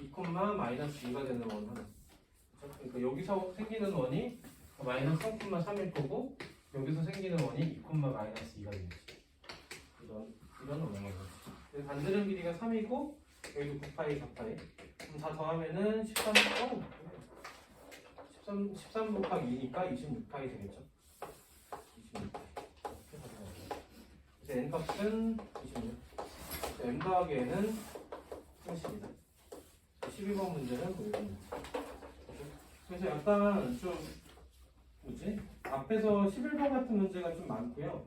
2, 마이너스 2가 되는 원 하나 그렇죠? 그러니까 여기서 생기는 원이 마이너스 3,3일 거고 여기서 생기는 원이 2, 마이너스 2가 되겠지. 이런 원이에요. 반지름 길이가 3이고 여기도 9파이, 4파이. 그럼 다 더하면은 13 곱하기 2니까 26파이 되겠죠. 26파이. 그래서 n 값은 26. m 더하기 n은 30이다. 12번 문제는 보여줍니다. 그래서 약간 좀 뭐지? 앞에서 11번 같은 문제가 좀 많고요.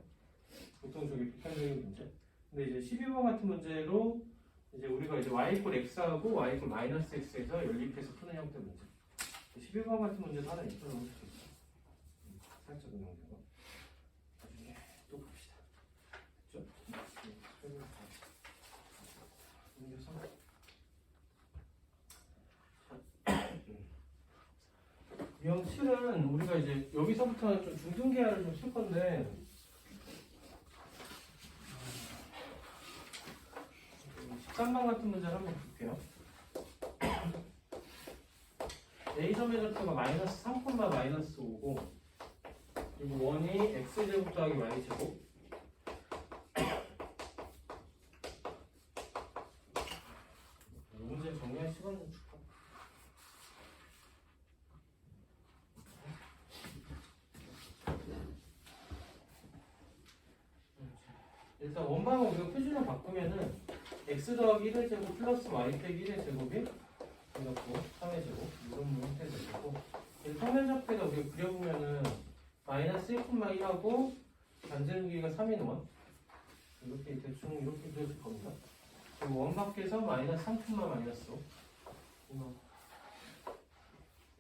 보통 저기 비판적인 문제. 근데 이제 12번 같은 문제로 이제 우리가 이제 y 이퀄 x하고 y 이퀄 마이너스 x에서 연립해서 푸는 형태 문제. 11번 같은 문제도 하나 있어서 볼 수 있어. 살짝 응용되고. 나중에 또 봅시다. 그렇죠? 유형 7은 우리가 이제 여기서부터는 좀 중등계열을 좀 쓸 건데 13번 같은 문제를 한번 볼게요. A점의 좌표가 마이너스 3, 마이너스 5고 그리고 원이 x제곱 더하기 y제곱 이 문제 정리할 시간 좀 줄까? 일단 원방은 우리가 표준을 바꾸면은 x 더하기 1의 제곱 플러스 y 빼기 1의 제곱이 이렇고 3의 제곱 이런 형태가 되고 평면접기에다 우리가 그려보면은 마이너스 1,1하고 반지름 길이가 3인 원 이렇게 대충 이렇게 그려질 겁니다. 그리고 원 밖에서 마이너스 3, 마이너스 5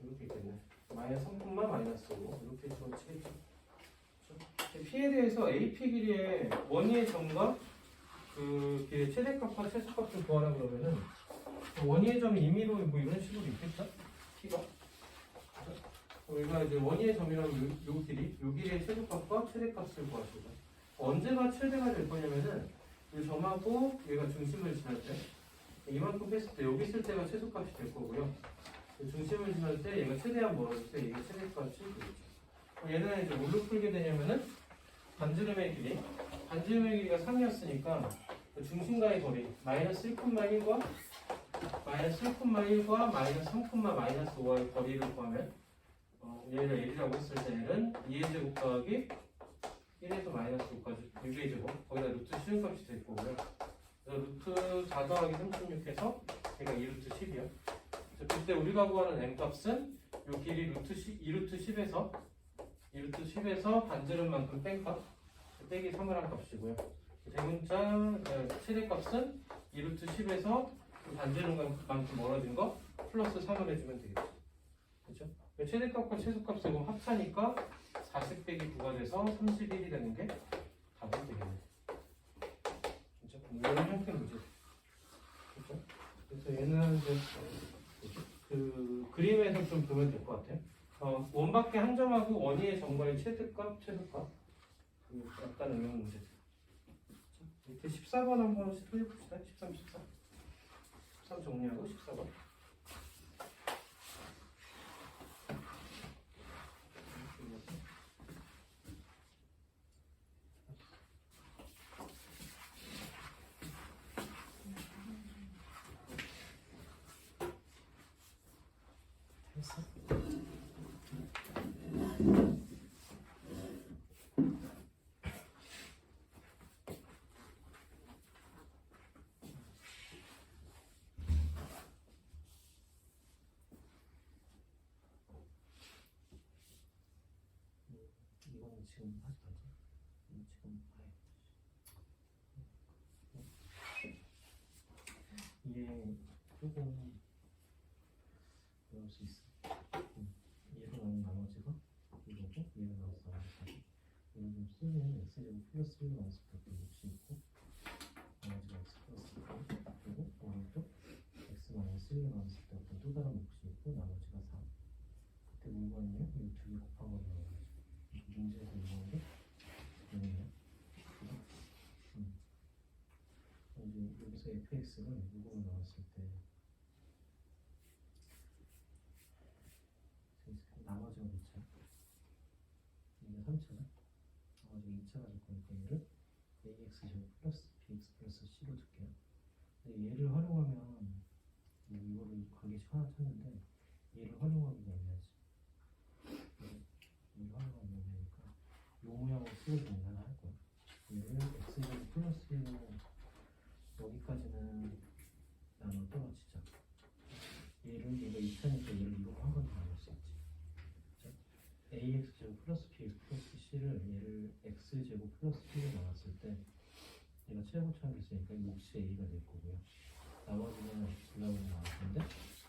이렇게 있겠네. 마이너스 3, 마이너스 5 이렇게 적어치겠죠. P에 대해서 AP 길이의 원위의 점과 그 길이의 최대값과 최소값을 구하라 그러면은 원위의 점이 임의로 뭐 이런 식으로 있겠죠? P가 우리가 이제 원위의 점이라면 요 길이, 요 길이의 최소값과 최대값을 구하시고 언제가 최대가 될 거냐면은 이 점하고 얘가 중심을 지날 때 이만큼 뺐을 때 여기 있을 때가 최소값이 될 거고요. 중심을 지날 때 얘가 최대한 멀어질 때 얘가 최대값이 되겠죠. 얘는 이제 뭘로 풀게 되냐면은 반지름의 길이의 길이가 3이었으니까 중심과의 거리 마이너스 1,1과 마이너스 1,1과 마이너스 3, 마이너스 5와의 거리를 구하면 얘를 1이라고 했을 때 얘는 2의 제곱 더하기 1에서 마이너스 5까지 6의 제곱 거기다 루트 쉬운 값이 될 거고요. 그래서 루트 4 더하기 36해서 얘가 2루트 10이요. 그때 우리가 구하는 m 값은 요 길이 루트 10, 2루트 10에서 반지름만큼 뺀 값, 빼기 3을 한 값이고요. 대문자 최대값은 2루트 10에서 반지름만큼 멀어진 거 플러스 3을 해주면 되겠죠. 그렇죠? 최대값과 최소값의 그럼 합차니까 40 빼기 9가 돼서 31이 되는 게 답이 되겠네. 그렇죠? 이런 형태의 문제. 그렇죠? 그래서 얘는 이제 그 그림에서 좀 보면 될 것 같아요. 원밖에 한 점하고 원위의 점과의 최대값, 최소값 약간 의미하는 문제들. 밑에 14번 한번 풀어봅시다. 13, 14. 13 정리하고 14번. 됐어? 이거는 지금 하지 말자. 지금 이게 조금 그럴 수 있어. 얘로 나온 나머지가 이거고 얘로 나와서 나머지가 이거 좀 쓰면 x제곱 플러스 1로 나왔을 때 60 있고 나머지가 x 플러스 1 그리고 오른쪽 x 마이너스 1로 나왔을 때 어떤 또 다른 몫이 있고 나머지가 4 그때 물건이요? 이 두 개 곱한 거 나와가지고 문제에서 이거는 게 얘네요. 이제 여기서 fx가 6으로 나왔을 때 나머지가 몇 차? 이게 3차가? 나머지가 2차가 될 거니까 얘를 ax제곱 플러스 bx 플러스 c로 줄게요. 근데 얘를 활용하면 이거를 관계식 하나 찾는데 얘를 활용하기가 애매하지. 얘를 활용하기가 애매하니까 요 모양으로 쓰고 된다 할 거야. 얘를 x제곱 플러스 1로 여기까지는 나눠 떨어지자. 얘가 2차니까 얘를 2로 한 번 더 나눌 수 있지. ax제곱 플러스 bx 플러스 c를 얘를 x제곱 플러스 b로 나눴을 때 얘가 최고차항이 있으니까 이 몫이 a가 될 거고요. 나머지는 불나오는 나올 텐데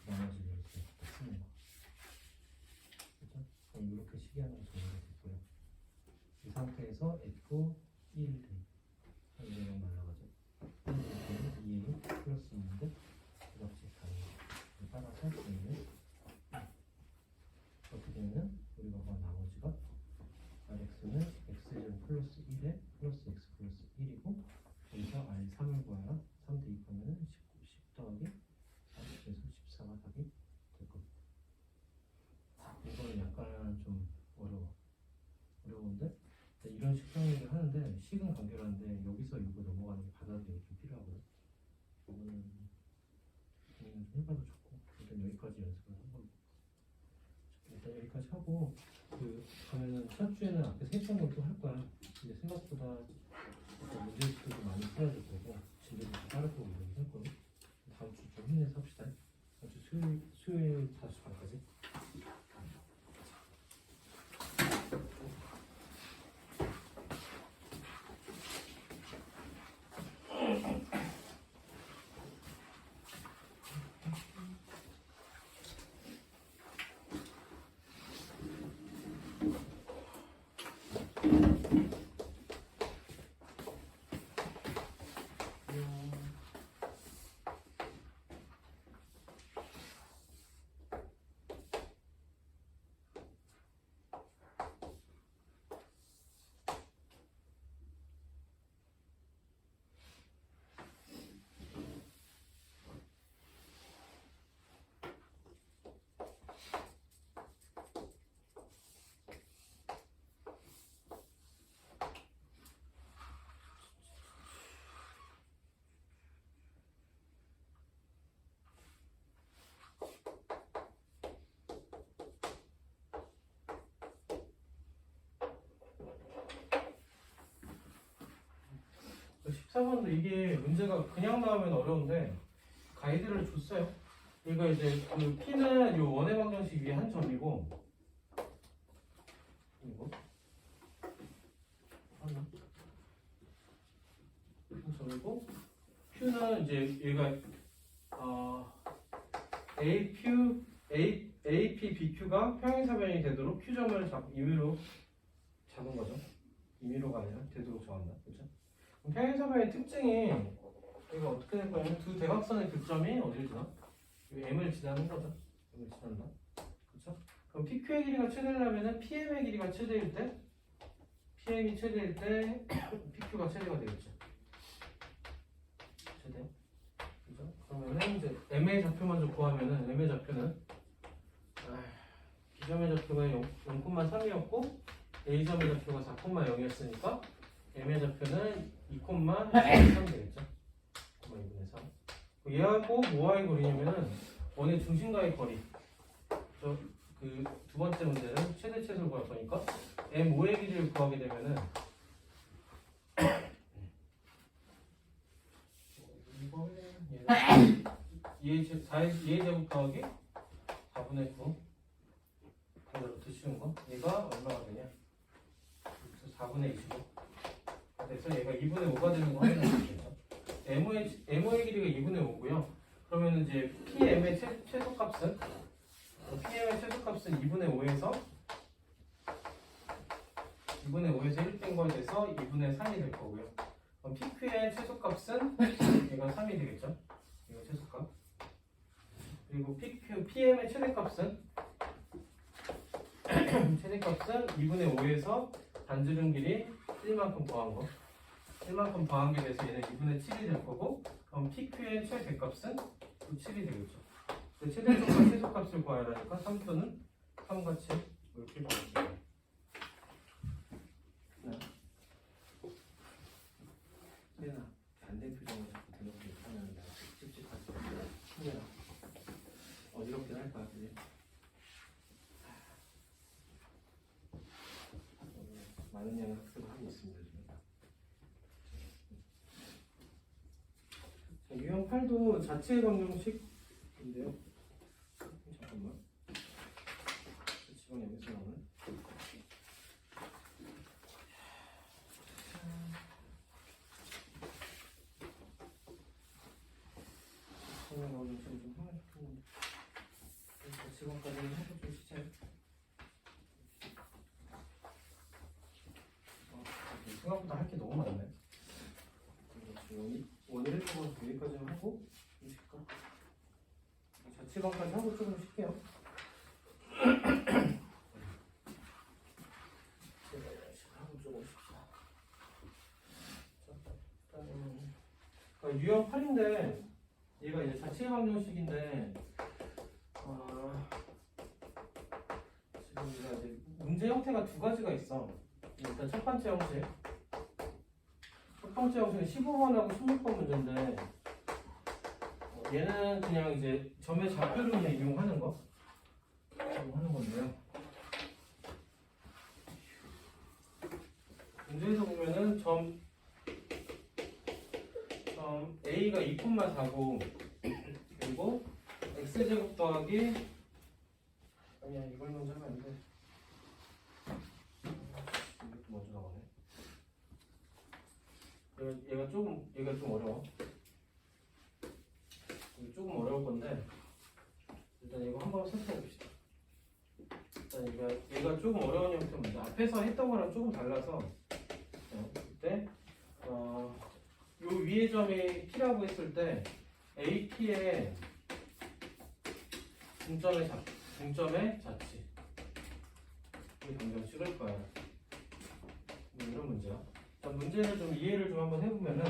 나머지를 이렇게 쓰는 거. 그렇죠? 그럼 이렇게 식이하는 정리가 됐고요. 이 상태에서 f 1 돼. 이거랑 말라가죠. 2a 플러스 있는데 그 값이 다르고 따라서 a는 어떻게 되면 우리가 구한 나머지가 rx는 x제곱 플러스 1에 플러스 x 플러스 1이고 여기서 r3을 구하라. 3 대입하면 10 더하기 40에서 14가 답이 될 겁니다. 이거는 약간 좀 어려운데 이런 식정리를 하는데 식은 간결한데 여기서 이거 넘어가는 게 받아들이기 좀 필요하고요. 이거는 좀 해봐도 좋고 일단 여기까지 연습을 한 겁니다. 일단 여기까지 하고 그러면은 첫 주에는 앞에서 했던 것도 할 거야. 근데 생각보다 문제집도 많이 풀어야 될 거고 진도도 따로 보고 이런 할 거고 다음 주 좀 힘내서 합시다. 다음 주 수요일 5시 반까지. 그 14번도 이게 문제가 그냥 나오면 어려운데 가이드를 줬어요. 그러니까 이제 그 P는 이 원의 방정식 위에 한 점이고 이거 하나 한 점이고 Q는 이제 얘가 AP, BQ가 평행사변이 되도록 Q점을 임의로 잡은 거죠. 임의로가 아니라 되도록 정한다. 그렇죠? 평행사변의 특징이 이거 어떻게 될 거냐면 두 대각선의 교점이 어디를 지나? M을 지나는 거죠. M을 지난다. 그렇죠? 그럼 PQ의 길이가 최대려면은 PM의 길이가 최대일 때 PM이 최대일 때 PQ가 최대가 되겠죠. 최대. 그죠? 그러면은 이제 M의 좌표 먼저 구하면은 M의 좌표는 B점의 좌표가 0,3이었고 A점의 좌표가 4,0이었으니까 M의 좌표는 2,3 되겠죠. 2분의 3. 얘하고 뭐와의 거리냐면은 원의 중심과의 거리. 그 두 번째 문제는 최대 최소를 구할 거니까 M5의 길이를 구하게 되면은 이거는 2의 제곱 더하기 4분의 9. 그대로부터 쉬운 거. 얘가 얼마가 되냐? 4분의 25. 그래서 얘가 2분의 5가 되는 거 확인하시면 MO의 길이가 2분의 5고요. 그러면 이제 PM의 최소값은 2분의 5에서 1 뺀 거에 대해서 2분의 3이 될 거고요. 그럼 PQ의 최소값은 얘가 3이 되겠죠. 이거 최소값. 그리고 PM의 최대값은 2분의 5에서 반지름 길이 1만큼 더한 거. 1만큼 더한 게 돼서 얘는 2분의 7이 될 거고, 그럼 PQ의 최대값은 또 7이 되겠죠. 최대값과 최소값을 구해야 하니까 3표는 3과 7 이렇게 구하시면 돼요. 세나 안된 표정을 자꾸 대놓고 하면 나 찝찝하지. 신기하다. 어지럽긴 할 것 같은데. 많은 양의 학습을 하고 있습니다. 지금. 유형 8도 자체 방정식인데요. 잠깐만. 지금 여기서 나오는. 처음에 나오는 식을 좀 하나 싶었는데. 지금까지는 하고 좀 시작. 생각보다 할 게 너무 많네. 오늘 1번은 여기까지만 하고 좀 쉴까? 자취방까지 하고 조금 쉴게요. 하고 조금 쉽시다. 유형 8인데 얘가 이제 자취 방정식인데 지금 얘가 이제 문제 형태가 두 가지가 있어. 일단 첫 번째 형식. 첫 번째 형식은 15번하고 16번 문제인데 얘는 그냥 이제 점의 좌표를 그냥 이용하는 거. 이용하는 건데요. 문제에서 보면은 점 2,490 그리고 x제곱 더하기 아니야 이걸 먼저 하면 안 돼. 이것도 먼저 나가네. 얘가 좀 어려워. 이거 조금 어려울 건데 일단 이거 한번 설명해 봅시다. 일단 얘가 조금 어려운 형태입니다. 앞에서 했던 거랑 조금 달라서 그때 요 위의 점이 P라고 했을 때 AP의 중점의 자치 이 방정식을 구하라. 이런 문제야. 자, 문제를 좀 이해를 좀 한번 해보면은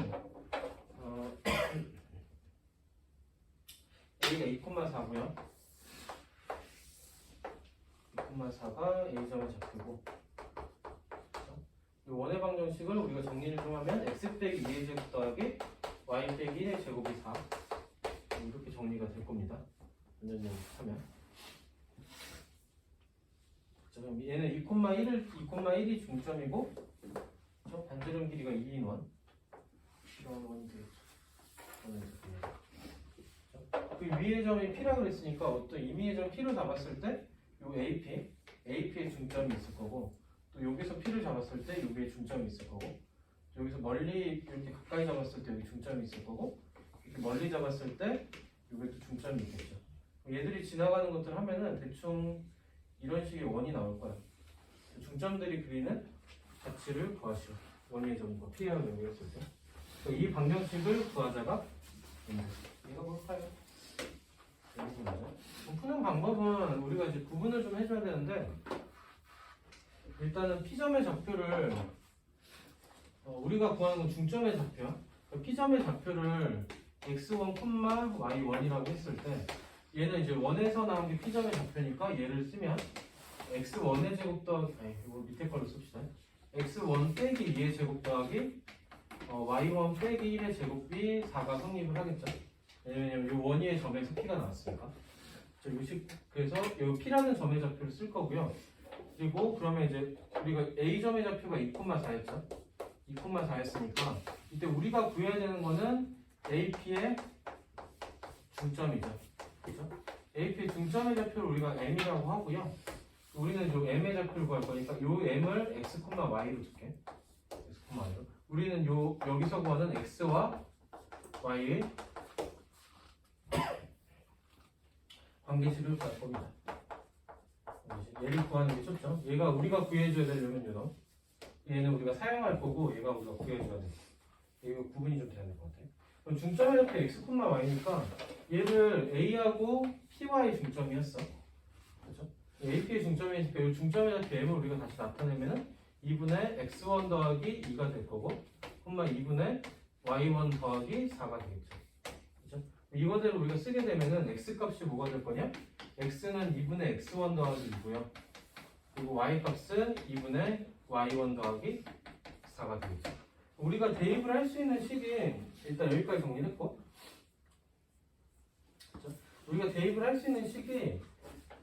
A가 2,4고요. 2,4가 A점의 좌표고 이 원의 방정식을 우리가 정리를 좀 하면 x 빼기 2의 제곱 더하기 y 빼기 1의 제곱이 4 이렇게 정리가 될 겁니다. 완전 하면 자, 그럼 얘는 2,1이 중점이고 반지름 길이가 2인 원 이런 원이 되겠죠. 그 위의 점이 P라고 그랬으니까 어떤 임의의 점 P로 잡았을 때 요 AP의 중점이 있을 거고 또 여기서 P를 잡았을 때 여기에 중점이 있을 거고 여기서 멀리 이렇게 가까이 잡았을 때 여기 중점이 있을 거고 이렇게 멀리 잡았을 때 여기도 중점이 있겠죠. 얘들이 지나가는 것들 하면은 대충 이런 식의 원이 나올 거야. 중점들이 그리는 자치를 구하시오. 원의 점과 P하고 연결했을 때. 이 방정식을 구하자가 이거 볼까요? 푸는 방법은 우리가 이제 구분을 좀 해줘야 되는데 일단은 P점의 좌표를 우리가 구하는 건 중점의 좌표야. P점의 좌표를 x1, y1이라고 했을 때 얘는 이제 원에서 나온 게 P점의 좌표니까 얘를 쓰면 x1의 제곱 더하기 이거 밑에 걸로 씁시다. x1 빼기 2의 제곱 더하기 y1 빼기 1의 제곱이 4가 성립을 하겠죠. 왜냐면 이 원위의 점에서 P가 나왔으니까. 그래서 이 P라는 점의 좌표를 쓸 거고요. 그리고 그러면 이제 우리가 A점의 좌표가 2,4였죠. 2,4였으니까 이때 우리가 구해야 되는 거는 AP의 중점이죠. 그죠? AP의 중점의 좌표를 우리가 M이라고 하고요. 우리는 요 M의 좌표를 구할 거니까 요 M을 X, Y로 줄게. X, Y로. 우리는 여기서 구하는 X와 Y의 관계식을 구할 겁니다. 얘를 구하는 게 좋죠. 얘가 우리가 구해줘야 되려면 요놈. 얘는 우리가 사용할 거고 얘가 우리가 구해줘야 돼. 이거 구분이 좀 돼야 될 것 같아요. 그럼 중점이 이렇게 x, y니까 얘를 a하고 py의 중점이었어. 그렇죠? ap의 중점이니까 이 중점의 좌표 m을 우리가 다시 나타내면은 2분의 x1 더하기 2가 될 거고, 2분의 y1 더하기 4가 되겠죠. 그렇죠? 이거대로 우리가 쓰게 되면은 x 값이 뭐가 될 거냐? x는 2분의 x1 더하기 2고요. 그리고 y 값은 2분의 y1 더하기 4가 되겠죠. 우리가 대입을 할 수 있는 식이 일단 여기까지 정리했고, 그렇죠? 우리가 대입을 할 수 있는 식이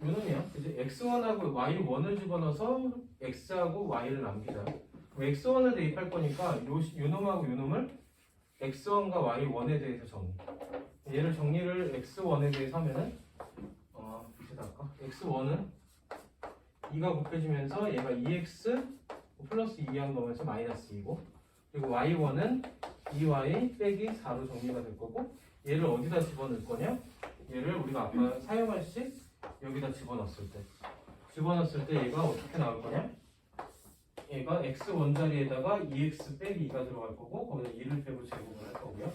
요놈이야. 그치? x1하고 y1을 집어넣어서 x하고 y를 남기자. x1을 대입할 거니까 요놈하고 요놈을 x1과 y1에 대해서 정리. 얘를 정리를 x1에 대해서 하면은 밑에다 할까? x1은 2가 곱해지면서 얘가 2x 플러스 2양 넣으면서 마이너스 2고, 그리고 y1은 2y 빼기 4로 정리가 될 거고, 얘를 어디다 집어넣을 거냐? 얘를 우리가 아까 사용할 식 여기다 집어넣었을 때 얘가 어떻게 나올 거냐? 얘가 x1 자리에다가 2x 빼기 2가 들어갈 거고, 거기다 2를 빼고 제곱을 할 거고요.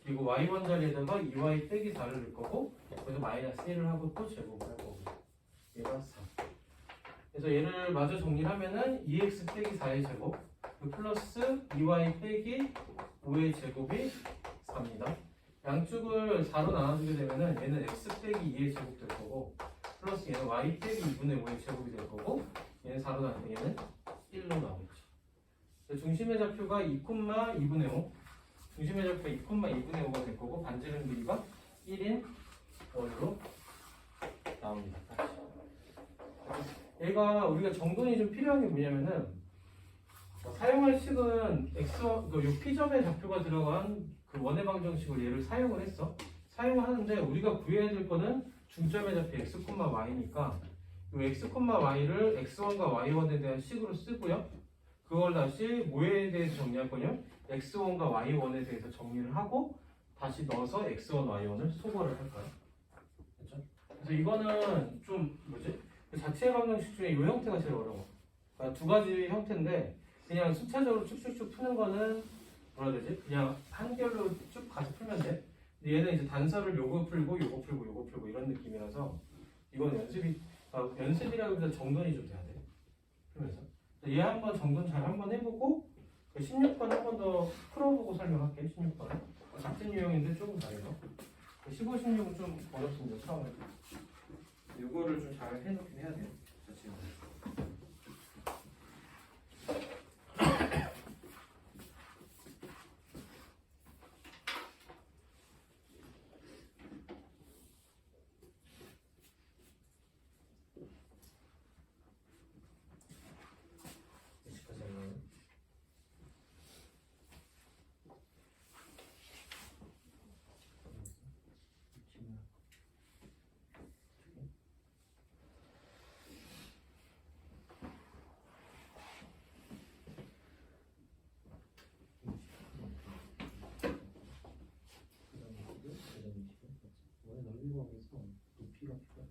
그리고 y1 자리에다가 2y 빼기 4를 넣을 거고, 거기서 마이너스 1을 하고 또 제곱을 할 거고, 얘가 4. 그래서 얘를 마저 정리를 하면은 2x 빼기 4의 제곱 플러스 2y 빼기 5의 제곱이 4입니다. 양쪽을 4로 나눠주게 되면은 얘는 x 빼기 2의 제곱 될 거고, 플러스 얘는 y 빼기 2분의 5의 제곱이 될 거고, 얘는 4로 나누면 얘는 1로 나오겠죠. 중심의 좌표가 2,2분의 5, 중심의 좌표가 2,2분의 5가 될 거고, 반지름 길이가 1인 원으로 나옵니다. 얘가 우리가 정돈이 좀 필요한 게 뭐냐면은 사용할 식은 x1, 요 P점의 좌표가 들어간 그 원의 방정식을 얘를 사용을 했어. 사용을 하는데 우리가 구해야 될 거는 중점의 좌표 x, y니까 이 x, y를 x1과 y1에 대한 식으로 쓰고요. 그걸 다시 뭐에 대해서 정리할 거냐? x1과 y1에 대해서 정리를 하고 다시 넣어서 x1, y1을 소거를 할 거야. 그렇죠? 그래서 이거는 좀 뭐지? 그 자체의 방정식 중에 이 형태가 제일 어려워. 그러니까 두 가지 형태인데 그냥 순차적으로 쭉쭉쭉 푸는 거는 뭐라 해야 되지? 그냥 한결로 쭉 가서 풀면 돼. 근데 얘는 이제 단서를 요거 풀고 요거 풀고 요거 풀고 이런 느낌이라서 이건 연습이라기보다 정돈이 좀 돼야 돼. 그러면서 얘 한번 정돈 잘 한번 해보고 그 16번 한 번 더 풀어보고 설명할게. 16번은 같은 유형인데 조금 다르죠. 15, 16은 좀 어렵습니다. 처음에 이거를 좀 잘 해놓긴 해야 돼요. 지금.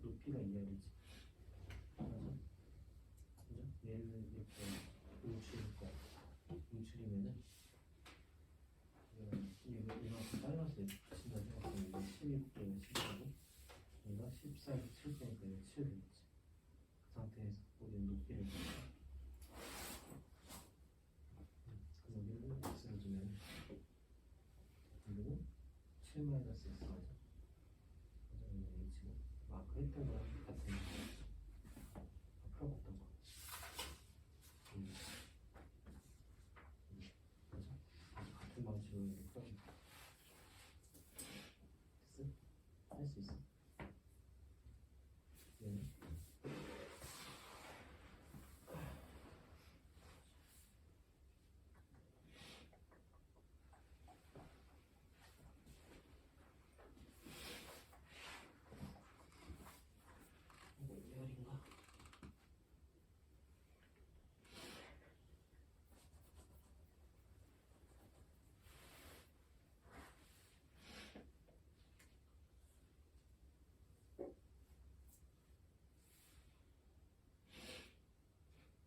높이가 이해되지. 그죠? 얘는 이렇게 움츠릴 거야. 움츠리면은 이만큼 잘라서 붙인다 생각하면 이게 16도에 10도고 얘가 14에서 7도니까 얘가 7 되겠지. 그 상태에서 우리는 높이를 볼까? 여기는 x를 주면 그리고 7 마이너스 x 하죠. h고 마크 했던 거랑 같은 거. 풀어봤던 거. 그죠? 같은 방식으로 이렇게 풀어줍니다. 됐어? 할 수 있어? 얘는?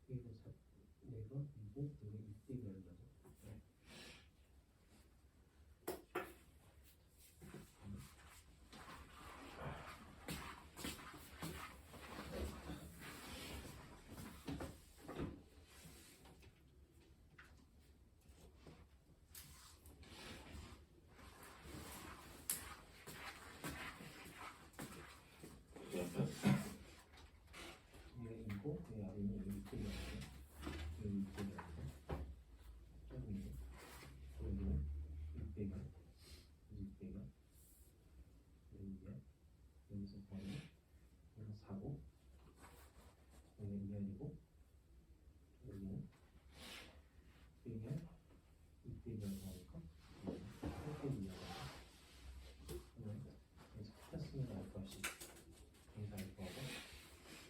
열인가? 얘가 이고 여기 이때가 열리죠. 얘가 이고 이 아래는 여기 이때가 열리죠. 여기 이때가 열리죠. 여기는 6배가 6배가 여기야. 여기서 보면 여기가 4고 여기가 2알이고 여기는 6배가 6배가 나오니까 8배가 2알이고 그러면 여기서 플러스는 알거 없이 여기서 알거 하고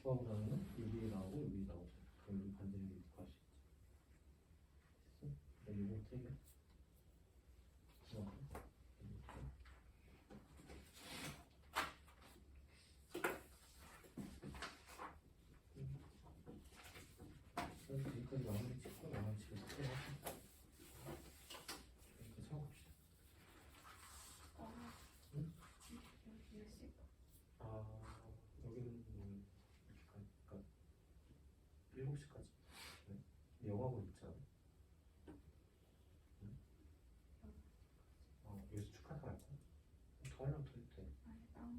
수학을 하면 여기에 나오고 여기에 나오죠. 그럼 여기 반대로 이렇게 할 수 있죠. 됐어? 이거 어떻게 해? 여기까지 마무리 짓고 나머지 집에서 또 하고 여기까지 하고 갑시다. 여기는 그러니까 7시까지. 네. 영화 보고 있잖아. 응? 여기서 축하도 할 거야. 더 하려면 더 해도 돼. 네.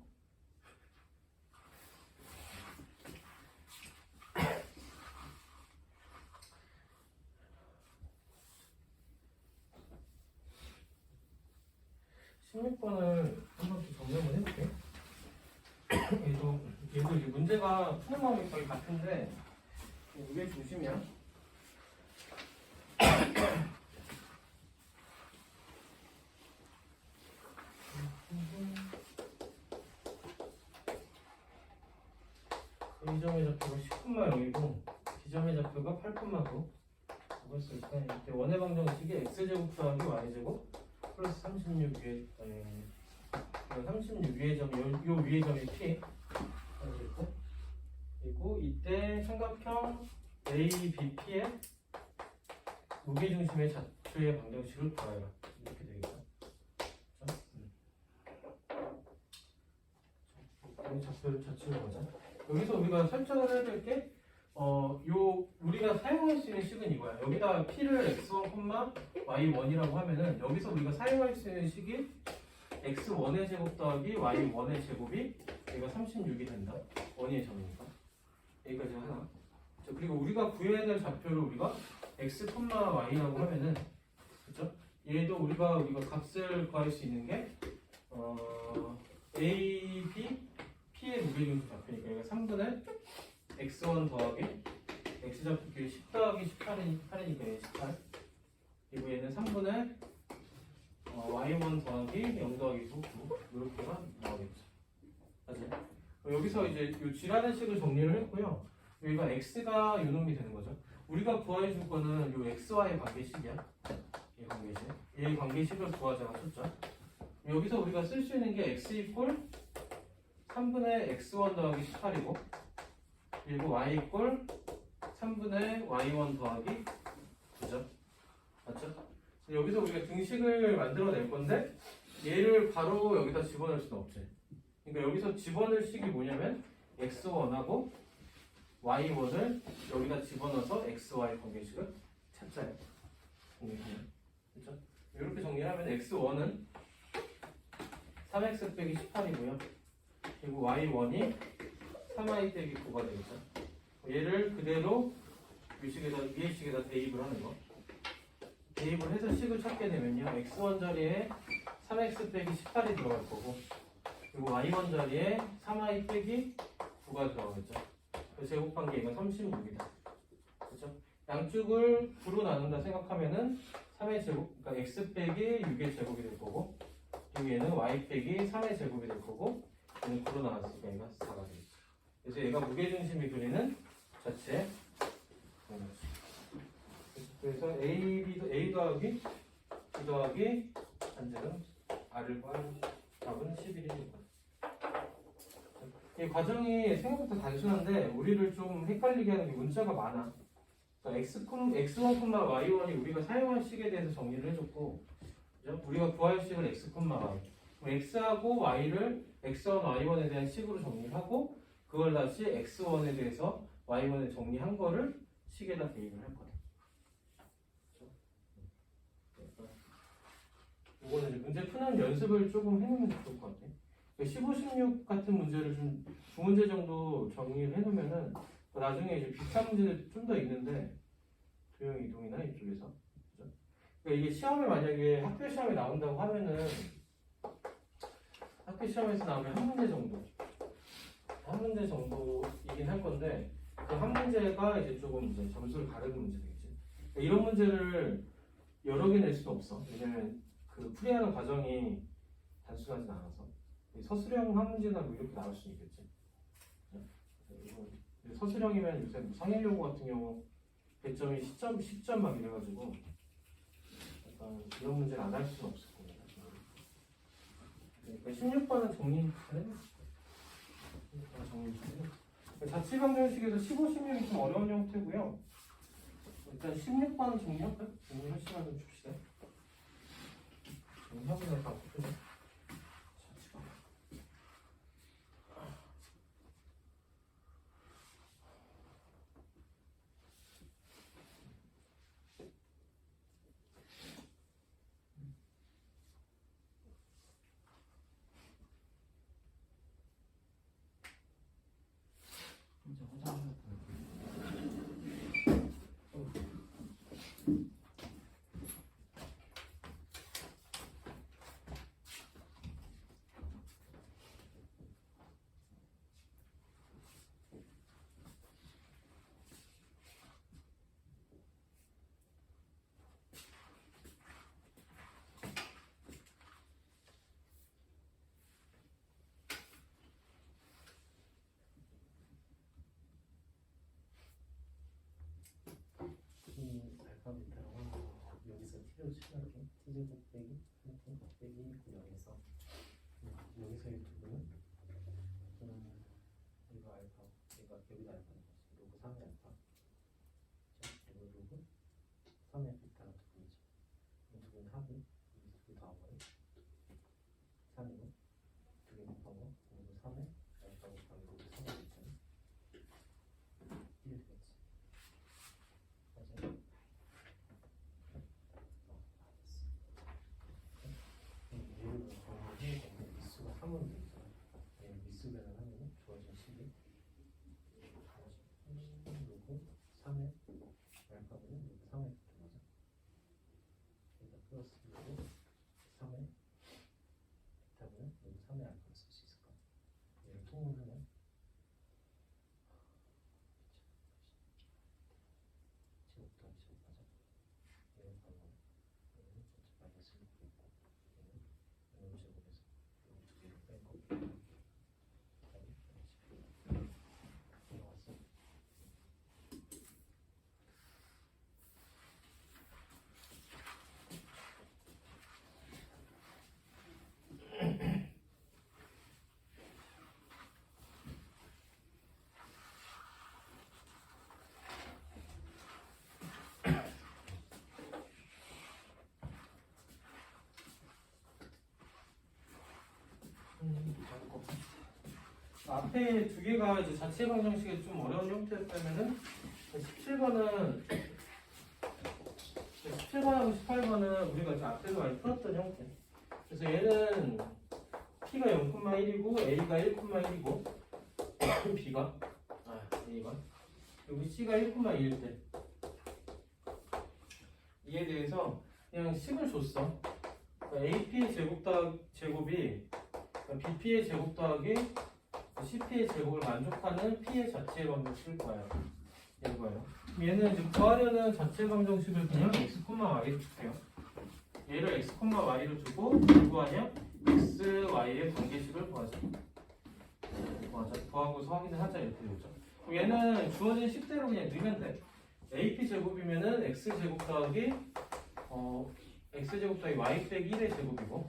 16번을 한번 더 정리한번 해볼게. 얘도 이제 문제가 푸는 방법이 거의 같은데 이게 중심이야. A점의 좌표가 10,0이고 B점의 좌표가 8,9 했을 때 이때 원의 방정식이 x제곱 더하기 y제곱 플러스 36위에 36위의 점, 요 위의 점이 p 그리고 이때 삼각형 ABP의 무게중심의 좌표의 방정식을 구하여라 이렇게 되겠죠. 좌표를 보자. 여기서 우리가 설정을 해야 될 게 우리가 사용할 수 있는 식은 이거야. 여기다 p를 x1, y1이라고 하면은 여기서 우리가 사용할 수 있는 식이 x1의 제곱 더하기 y1의 제곱이 얘가 36이 된다. 원의 점이니까. 여기까지 하나. 그리고 우리가 구해야 될 좌표를 우리가 x, y라고 하면은 그렇죠? 얘도 우리가 값을 구할 수 있는 게 a, b, p의 무게중심 좌표니까 얘가 3분의 x1 더하기 x좌표끼리 10 더하기 18이니까 얘 18. 그리고 얘는 3분의 y1 더하기 0 더하기 9 이렇게가 나오겠죠. 맞아요? 여기서 이제 이 G라는 식을 정리를 했고요. 여기가 x가 요놈이 되는 거죠. 우리가 구해줄 거는 이 x와의 관계식이야. 이 관계식. 이 관계식을 구하자고 했었죠. 여기서 우리가 쓸 수 있는 게 x 이꼴 3분의 x1 더하기 18이고 그리고 y 이꼴 3분의 y1 더하기 9죠. 맞죠? 여기서 우리가 등식을 만들어낼 건데 얘를 바로 여기다 집어넣을 수는 없지. 그러니까 여기서 집어넣을 식이 뭐냐면 x1하고 y1을 여기다 집어넣어서 xy 관계식을 찾자요. 그렇죠? 이렇게 정리하면 x1은 3x 빼기 18이고요. 그리고 y1이 3y 빼기 9가 되겠죠. 얘를 그대로 위의 식에다 대입을 하는 거. 대입을 해서 식을 찾게 되면요. x1 자리에 3x 빼기 18이 들어갈 거고 그리고 y1 자리에 3y 빼기 9가 들어가겠죠. 제곱한 게 이건 36이다. 그렇죠? 양쪽을 9로 나눈다 생각하면은 3의 제곱, 그러니까 x 빼기 6의 제곱이 될 거고 그리고 얘는 y 빼기 3의 제곱이 될 거고 얘는 9로 나왔으니까 얘가 4가 되겠죠. 그래서 얘가 무게중심이 그리는 자체. 그래서 A 더하기 B 더하기 한제는 R을 구하는 답은 11입니다. 이 과정이 생각보다 단순한데 우리를 좀 헷갈리게 하는 게 문자가 많아. x1, y1이 우리가 사용할 식에 대해서 정리를 해줬고 그죠? 우리가 구할 식을 x, y x하고 y를 x1, y1에 대한 식으로 정리를 하고 그걸 다시 x1에 대해서 y1에 정리한 거를 식에다 대입을 할 거예요. 이거는 이제 문제 푸는 연습을 조금 해놓으면 좋을 것 같아요. 15, 16 같은 문제를 좀 두 문제 정도 정리를 해놓으면은 나중에 이제 비슷한 문제들 좀 더 있는데 도형 이동이나 이쪽에서 그죠? 그러니까 이게 시험에 만약에 학교 시험에 나온다고 하면은 학교 시험에서 나오면 한 문제 정도이긴 할 건데 그 한 문제가 이제 조금 이제 점수를 가르는 문제 되겠지. 그러니까 이런 문제를 여러 개 낼 수는 없어. 왜냐면 그 풀이하는 과정이 단순하진 않아서 서술형 한 문제나 뭐 이렇게 나올 수 있겠지. 서술형이면 요새 뭐 상일요구 같은 경우 배점이 10점 막 이래가지고 약간 이런 문제를 안 할 수는 없을 겁니다. 그러니까 16번은 정리 자치방정식에서 15, 16이 좀 어려운 형태고요. 일단 16번은 정리할까요? 정리할 시간 좀 줍시다. 정리하고 나서 바꾸죠. T로 칠할게. T제곱 빼기 빼기 0에서 여기서 이 부분은 이거 알파, 이거 여기다 알파는 거지. 로그 3의 알파. 이거 로그 3의 베타가 두 분이죠. 이 두 분 합이 이두개 더하고요. 3이고 두 개 곱한 거 로그 3의 알파 곱하기 로그 3의 베타는 1 되겠지. 맞아요? 얘를 미수가 3으로 되어 있잖아. 얘를 미수 변환하면 주어진 식이 로그 3의 알파분은 로그 3의 베타 맞아. 그러니까 플러스 로그 3의 베타분은 로그 3의 알파를 쓸 수 있을 거야. 얘를 통분하면 제곱 더하기 제곱 맞아. 얘는 바로 얘는 전체 마이너스 1 있고 얘는 이런 제곱에서 여기 두 개를 뺀 거. 나왔어. 앞에 두 개가 이제 자체 방정식이 좀 어려운 형태였다면은 17번은 17번하고 18번은 우리가 이제 앞에서 많이 풀었던 형태. 그래서 얘는 P가 0,1이고 A가 1,1이고 B가 A가 여기 C가 1,2일 때 이에 대해서 그냥 식을 줬어. 그러니까 AP의 제곱이 BP의 제곱 더하기 CP의 제곱을 만족하는 P의 자체 방정식을 구해요. 이거예요. 얘는 이제 구하려는 자체 방정식을 그냥 x, y로 줄게요. 얘를 x, y로 주고 뭘 구하냐? x, y의 관계식을 구하자. 구하고서 확인을 하자 이렇게 되죠. 그럼 얘는 주어진 식대로 그냥 넣으면 돼. AP 제곱이면은 x 제곱 더하기 x 제곱 더하기 y 빼기 1의 제곱이고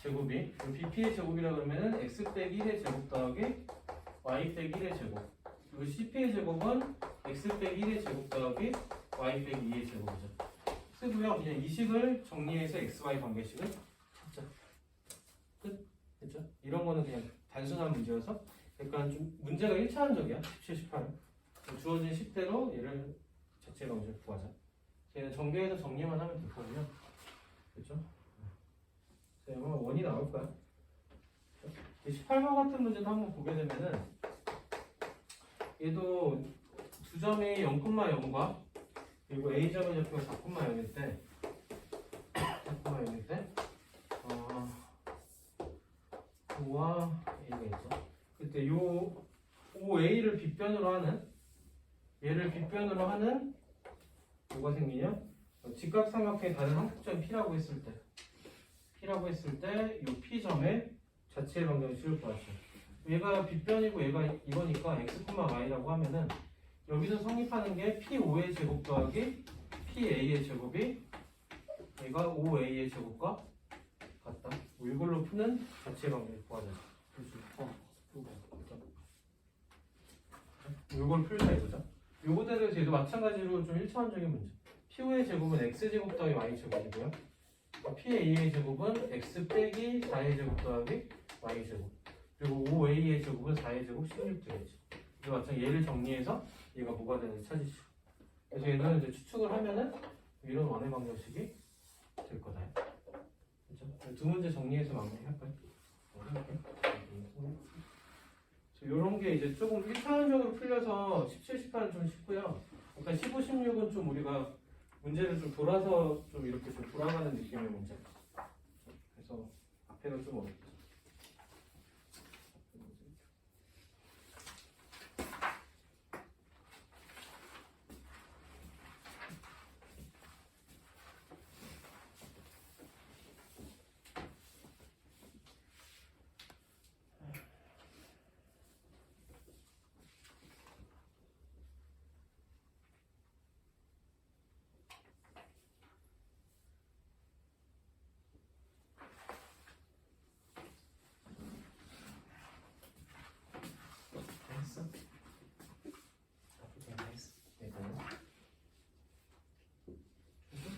제곱이 BP의 제곱이라 그러면은 x 빼기 1의 제곱 더하기 y 빼기 1의 제곱 그리고 CP의 제곱은 x 빼기 1의 제곱 더하기 y 빼기 2의 제곱이죠. 쓰고요. 그냥 이 식을 정리해서 xy 관계식을 찾자. 끝. 됐죠? 이런 거는 그냥 단순한 문제여서 약간 좀 문제가 1차원적이야. 17, 18은 주어진 식대로 얘를 자체 방정식 구하자. 얘는 전개해서 정리만 하면 됐거든요. 그렇죠? 아마 원이 나올 거야. 18번 같은 문제도 한번 보게 되면은 얘도 두 점이 0,0과 그리고 A점의 좌표가 4,0일 때 4,0일 때 O와 A가 있죠. 그때 요 OA를 빗변으로 하는 얘를 빗변으로 하는 뭐가 생기냐? 직각삼각형의 다른 한국점 P라고 했을 때 이 P점의 자체 방정식을 구하죠. 얘가 빗변이고 얘가 이거니까 x, y라고 하면은 여기서 성립하는 게 P5의 제곱 더하기 PA의 제곱이 얘가 5A의 제곱과 같다. 뭐 이걸로 푸는 자체 방정식을 구하자. 이걸 풀자 이거죠. 요거대로 얘도 마찬가지로 좀 1차원적인 문제. P5의 제곱은 x제곱 더하기 y제곱이고요. PA의 제곱은 x 빼기 4의 제곱 더하기 y제곱 그리고 5A의 제곱은 4의 제곱 16 되겠지. 그래서 마찬가지 얘를 정리해서 얘가 뭐가 되는지 찾으시오. 그래서 얘는 이제 추측을 하면은 이런 원의 방정식이 될 거다. 그렇죠? 두 문제 정리해서 마무리할까요? 이런 게 이제 조금 1차원적으로 풀려서 17, 18은 좀 쉽고요. 그러니까 15, 16은 좀 우리가 문제를 좀 돌아서 좀 이렇게 좀 돌아가는 느낌의 문제. 그래서 앞에가 좀 어렵죠.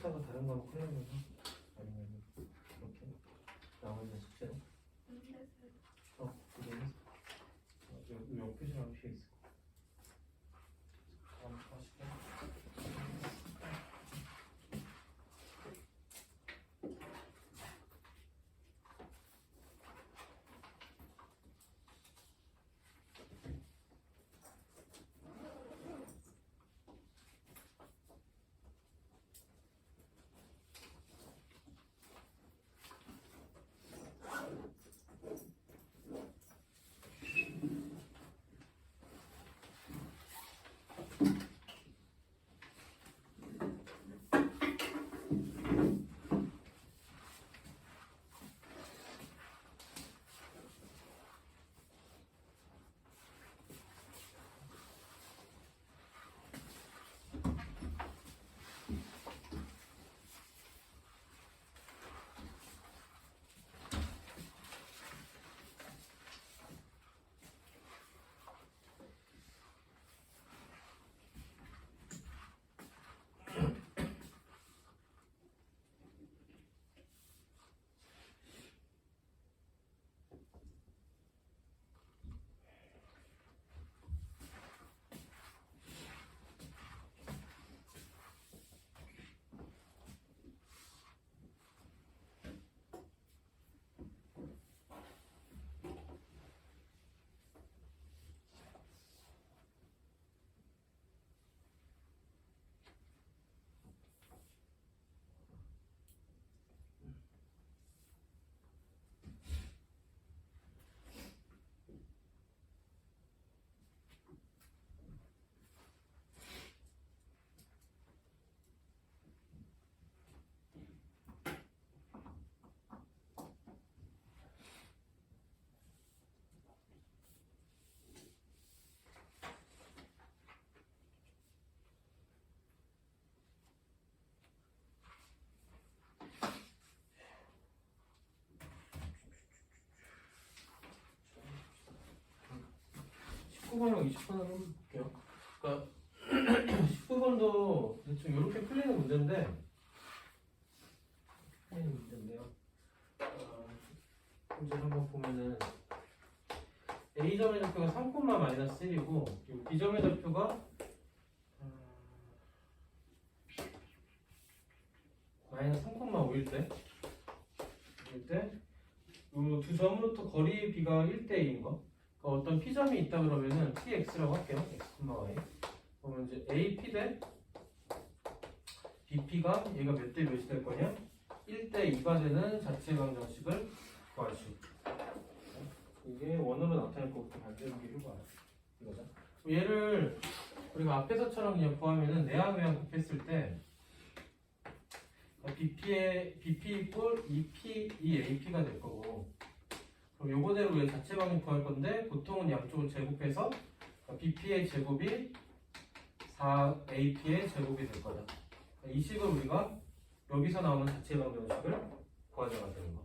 숫자가 다른 거로 클릭해서 아니면 이렇게 나머지는 숙제로 그게 요 표시랑 필요 있을 거. 다음 하실게요. 번 20번을 한번 볼게요. 그러니까 19번도 대충 이렇게 풀리는 문제인데 문제를 한번 보면은 A점의 좌표가 3,-1이고 그리고 B점의 좌표가 마이너스 3,5일 때 이 두 점으로부터 거리 B가 1대2인 거. 그러니까 어떤 P점이 있다 그러면은 PX라고 할게요. X, Y. 그러면 이제 AP 대 BP가 얘가 몇 대 몇이 될 거냐? 1대2가 되는 자체 방정식을 구하시오. 이게 원으로 나타낼 것부터 반대하기 효과야. 이거죠. 얘를 우리가 앞에서처럼 그냥 구하면은 내항외항 곱했을 때 BP 이꼴 2P, 2AP가 될 거고 그럼 요거대로 우리가 자체 방정 구할 건데 보통은 양쪽을 제곱해서 BP의 제곱이 4AP의 제곱이 될 거다. 이 식을 우리가 여기서 나오는 자체 방정식을 구하자가 되는 거.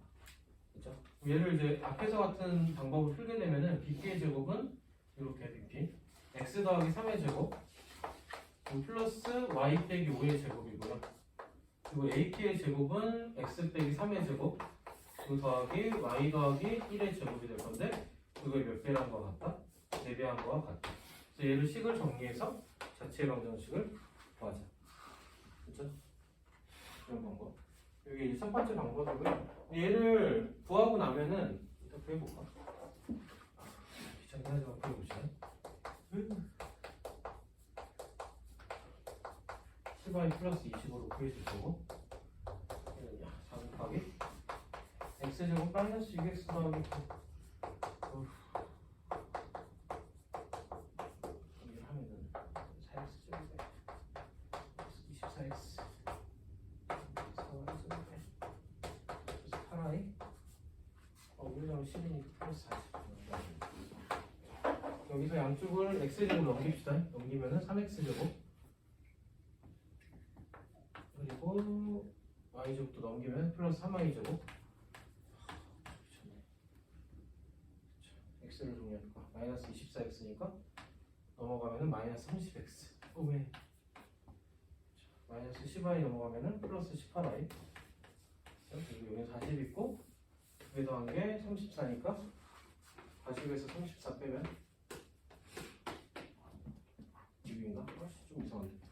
그렇죠? 얘를 이제 앞에서 같은 방법을 풀게 되면은 BP의 제곱은 이렇게 BP X 더하기 3의 제곱 플러스 Y 빼기 5의 제곱이고요. 그리고 AP의 제곱은 X 빼기 3의 제곱 그 더하기 Y 더하기 1의 제곱이 될 건데 그걸 몇 배란 거 같다? 4배 한 거와 같다. 그래서 얘를 식을 정리해서 자체 방정식을 구하자. 그렇죠? 이런 방법. 여기 첫 번째 방법이고요. 얘를 구하고 나면은 일단 구해볼까? 귀찮게 하지만 구해보시네. 10y 플러스 20으로 구해줄 거고 4 곱하기 x제곱 마이너스 6x 더하기 여기를 하면은 4x제곱에 24x 4y 제곱에 8y 우리가 10이니까 플러스 40 여기서 양쪽을 x제곱 넘깁시다. 넘기면은 3x제곱 그리고 y제곱도 넘기면 플러스 3y제곱 x를 정리할까? 마이너스 24x니까 넘어가면은 마이너스 30x 왜? 마이너스 10i 넘어가면은 플러스 18i. 그리고 여기 40 있고 2개 더한 게 34니까 40에서 34 빼면 6인가? 좀 이상한데.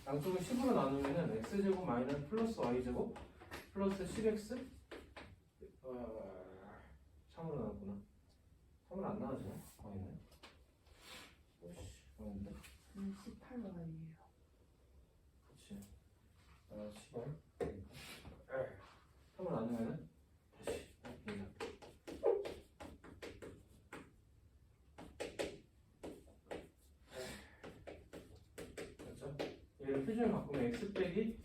양쪽을 10으로 나누면은 x제곱 마이너스 플러스 y제곱 플러스 10x 3으로 나왔구나. 3으로 안 나와지네. 망했네. 오씨, 망했는데. 18로 아니에요. 그치. 10을 3으로 나누면은 다시 얘를 표준을 바꾸면 x 빼기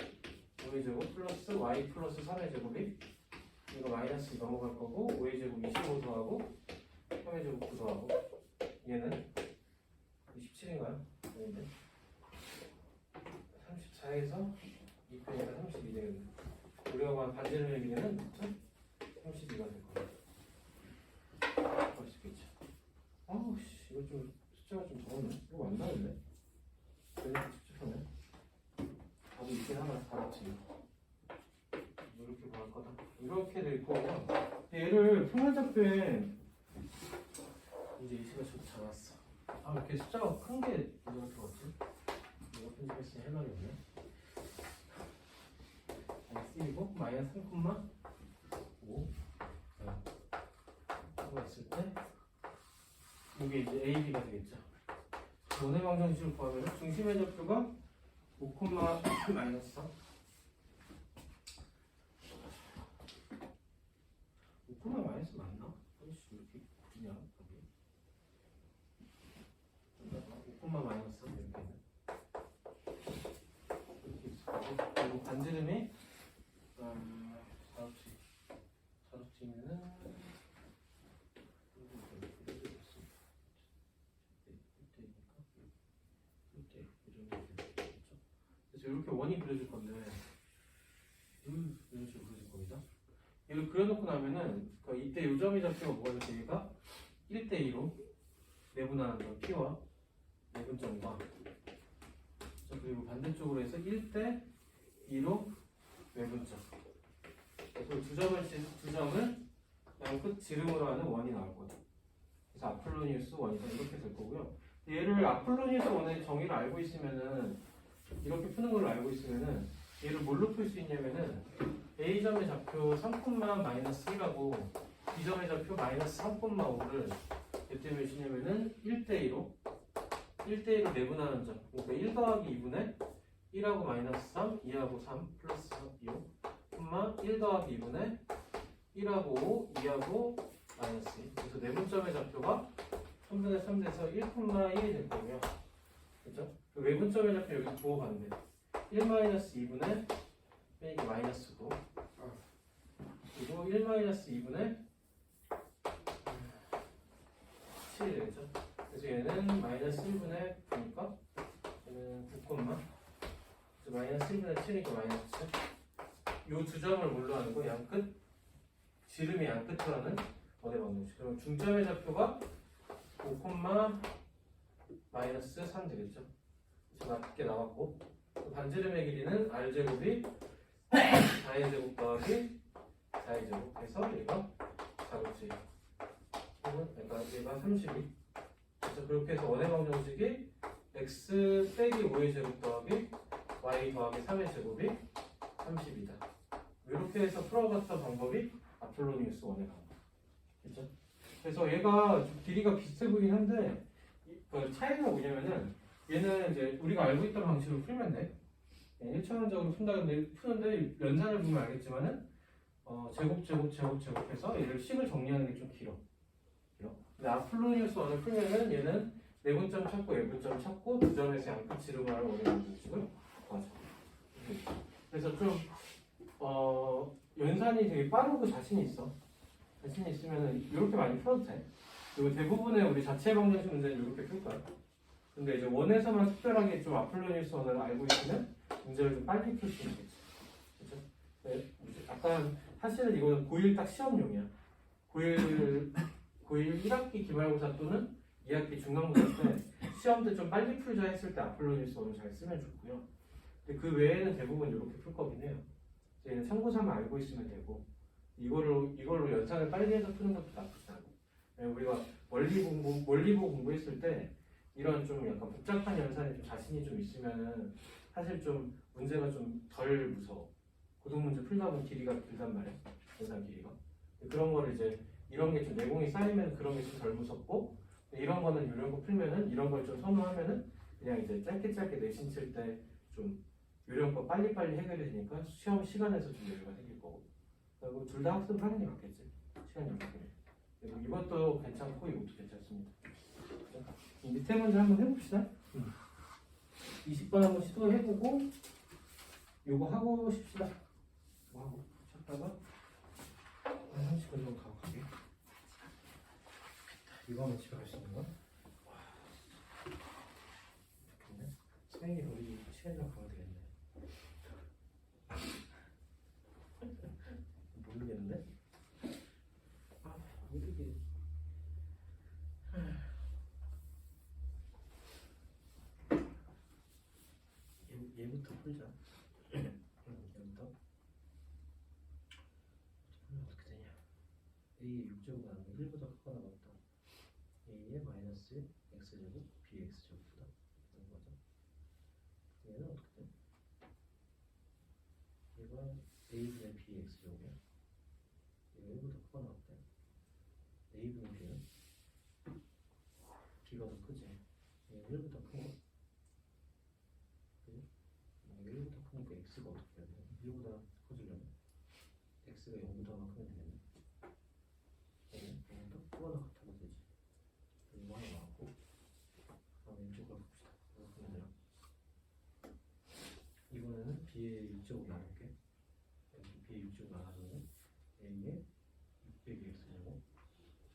5제곱 플러스 y 플러스 3의 제곱이 이거 마이너스 넘어갈 거고 5의 제곱 25 더하고 3의 제곱 9 더하고 얘는 27인가요? 아닌데 34에서 2편이니까 32 되겠네. 우리가 본 반지름 얘기는 32가 될 거예요. 그럴 수 있겠죠. 아우 씨 이거 좀 숫자가 좀 적었네. 이거 안 나오는데? 그러니까 찝찝하네. 답이 있긴 하나 다르지. 이렇게 구할 거다. 이렇게 될 거고 얘를 평면접표에 이제 이 시간 좀 잡았어. 아 이렇게 숫자가 큰 게 이거 들어갔지? 이거 편집했으니 할 말이 없네. X이고 마이너스 3,5 이거 있을 때 이게 이제 AB가 되겠죠. 원의 방정식을 구하면 중심의 좌표가 5, 마이너스 3 5, 마이너스 맞나? 아이씨 왜 이렇게 그냥 답이 5, 마이너스 3 이렇게 있을 거고 그리고 반지름이 자루치면은 이렇게 원이 그려질 건데 이런 식으로 그려질 겁니다. 이걸 그려놓고 나면은 그러니까 이때 요점이 잡히면 뭐가 될지 얘가 1대2로 내분하는 거 P와 내분점과 그리고 반대쪽으로 해서 1대2로 외분점. 그리고 두 점을 양끝 지름으로 하는 원이 나올 거다. 그래서 아폴로니우스 원이다 이렇게 될 거고요. 얘를 아폴로니우스 원의 정의를 알고 있으면은 이렇게 푸는 걸로 알고 있으면은 얘를 뭘로 풀 수 있냐면은 A점의 좌표 3,-1하고 B점의 좌표 마이너스 3,5를 몇 대 몇이냐면은 1대2로 내분하는 점. 그러니까 1 더하기 2분의 1하고 마이너스 3, 2하고 3 플러스 2요. 1 더하기 2분의 1하고 5, 2하고 마이너스 2. 그래서 내분점의 좌표가 3분의 3 돼서 1,1이 될 거고요. 그죠? 그 외분점의 좌표 여기 부호 반대 1-2분의 빼기 마이너스 9 그리고 1-2분의 7이 되겠죠? 그래서 얘는 마이너스 1분의 9니까 얘는 9, 그래서 마이너스 1분의 7이니까 마이너스 7 이 두 점을 뭘로 하는 거? 양끝 지름이 양끝으로 하는 원의 방정식. 그럼 중점의 좌표가 5, 마이너스 3 되겠죠? 그래서 맞게 나왔고 반지름의 길이는 r제곱이 4의 제곱 더하기 4의 제곱 해서 얘가 4곱지 그러니까 얘가 32 그래서 그렇게 해서 원의 방정식이 x 빼기 5의 제곱 더하기 y 더하기 3의 제곱이 30이다 이렇게 해서 풀어봤던 방법이 아폴로니우스 원의 방법 그렇죠? 그래서 얘가 좀 길이가 비슷해 보이긴 한데 그 차이가 뭐냐면은 얘는 이제 우리가 알고 있던 방식으로 풀면 돼. 1차원적으로 푸는데 연산을 보면 알겠지만은 제곱해서 얘를 식을 정리하는 게 좀 길어. 근데 아폴로니우스 원을 풀면은 얘는 내분점 찾고 외분점 찾고 두 점에서 양끝 지름을 하는 원의 방정식을 구하죠. 그래서 좀 연산이 되게 빠르고 자신 있어. 자신이 있으면 이렇게 많이 풀어도 돼. 그리고 대부분의 우리 자체 방정식 문제는 이렇게 풀 거야. 근데 이제 원에서만 특별하게 좀 아폴로니우스원을 알고 있으면 문제를 좀 빨리 풀 수 있겠지. 그죠? 네, 약간 사실은 이거는 고1 딱 시험용이야. 고1 1학기 기말고사 또는 2학기 중간고사 때 시험 때 좀 빨리 풀자 했을 때 아폴로니우스원을 잘 쓰면 좋고요. 근데 그 외에는 대부분 이렇게 풀 거긴 해요. 얘는 참고사만 알고 있으면 되고 이걸로 연산을 빨리 해서 푸는 것도 나쁘지 않고. 우리가 원리보 공부했을 때 이런 좀 약간 복잡한 연산에 좀 자신이 좀 있으면은 사실 좀 문제가 좀 덜 무서워. 고등 문제 풀다 보면 길이가 길단 말이야. 연산 길이가. 그런 거를 이제 이런 게 좀 내공이 쌓이면 그런 게 좀 덜 무섭고 이런 거는 이런 거 풀면은 이런 걸 좀 선호하면은 그냥 이제 짧게 내신 칠 때 좀 요령 거 빨리빨리 해결이 되니까 시험 시간에서 좀 여유가 생길 거고. 그리고 둘 다 학습을 하는 게 맞겠지. 시간 여유가. 그리고 이것도 괜찮고 이것도 괜찮습니다. 이 밑에 문제 한번 해봅시다. 20번 한번 시도해보고 요거 하고 싶시다. 이거 하고 찾다가 한 30분 정도 가고 가게. 이거 하면 집에 갈 수 있는 거야? 좋겠네. 선생님이 우리 시간이랑 가면 되겠네. 모르겠는데? 아, 모르겠. 얘부터 풀자. 얘부터. 어떻게 되냐? A의 6제곱 나누면 1보다 크거나 같다. A의 마이너스 X제곱 BX제곱보다 그런 거죠. 얘는 어떻게 돼? 얘가 A분의 BX제곱이야. 얘가 1보다 크거나 같다. A분의 B는? B가 더 크지? 얘는 1보다 큰 거. 그지? 1보다 크니까 X가 어떻게 해야 돼? 1보다 커지려면 X가 0보다만 크면 되겠네. 얘는 0보다 크거나 같아도 되지. 이거 하나 나왔고 다음 왼쪽으로 봅시다. 이거 보면 되나? 이번에는 B의 6제곱 나눌게. 여기 B의 6제곱 나눠주면 A의 6 빼기 X제곱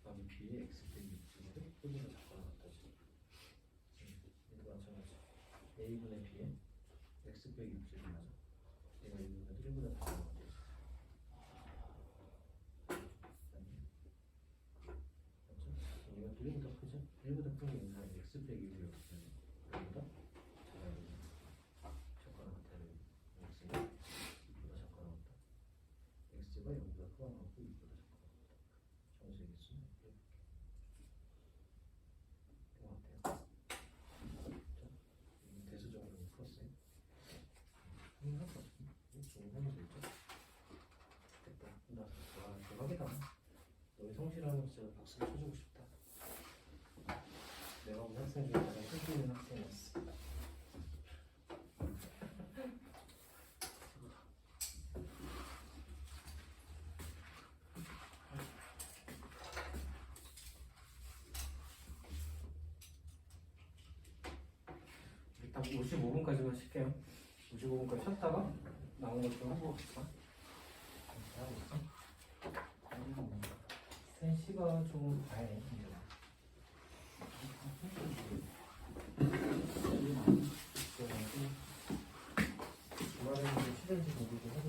다음에 B의 X 빼기 6제곱을 1보다 작거나 같다지. 얘도 마찬가지. A분의 B의 X 빼기 6제곱 맞아. 얘가 1보다 작거나 같다지. 얘가 1보다 크죠? 1보다 큰 게 있나? X 빼기 1이 어떻게 되냐? 1보다 작아야 되냐? 작거나 같아야 되냐? X가 2보다 작거나 같다. X가 0보다 크거나 같고 2보다 작거나 같다. 정수의 개수는 이렇게. 이거 어때요? 자, 대수적으로 풀었어요. 할 거 없어. 중요한 거 있죠? 됐다. 와, 대박이다. 너희 성실하면 진짜 박수를 쳐주고 싶다. 내가 본 학생 중에 가장 실수 있는 학생이었어. 일단 55분까지만 쉴게요. 55분까지 쉬었다가 나온 것 좀 하고 갑시다. 하고 있어? 3시가 좀 봐야 주말에는 쉬는지 모르고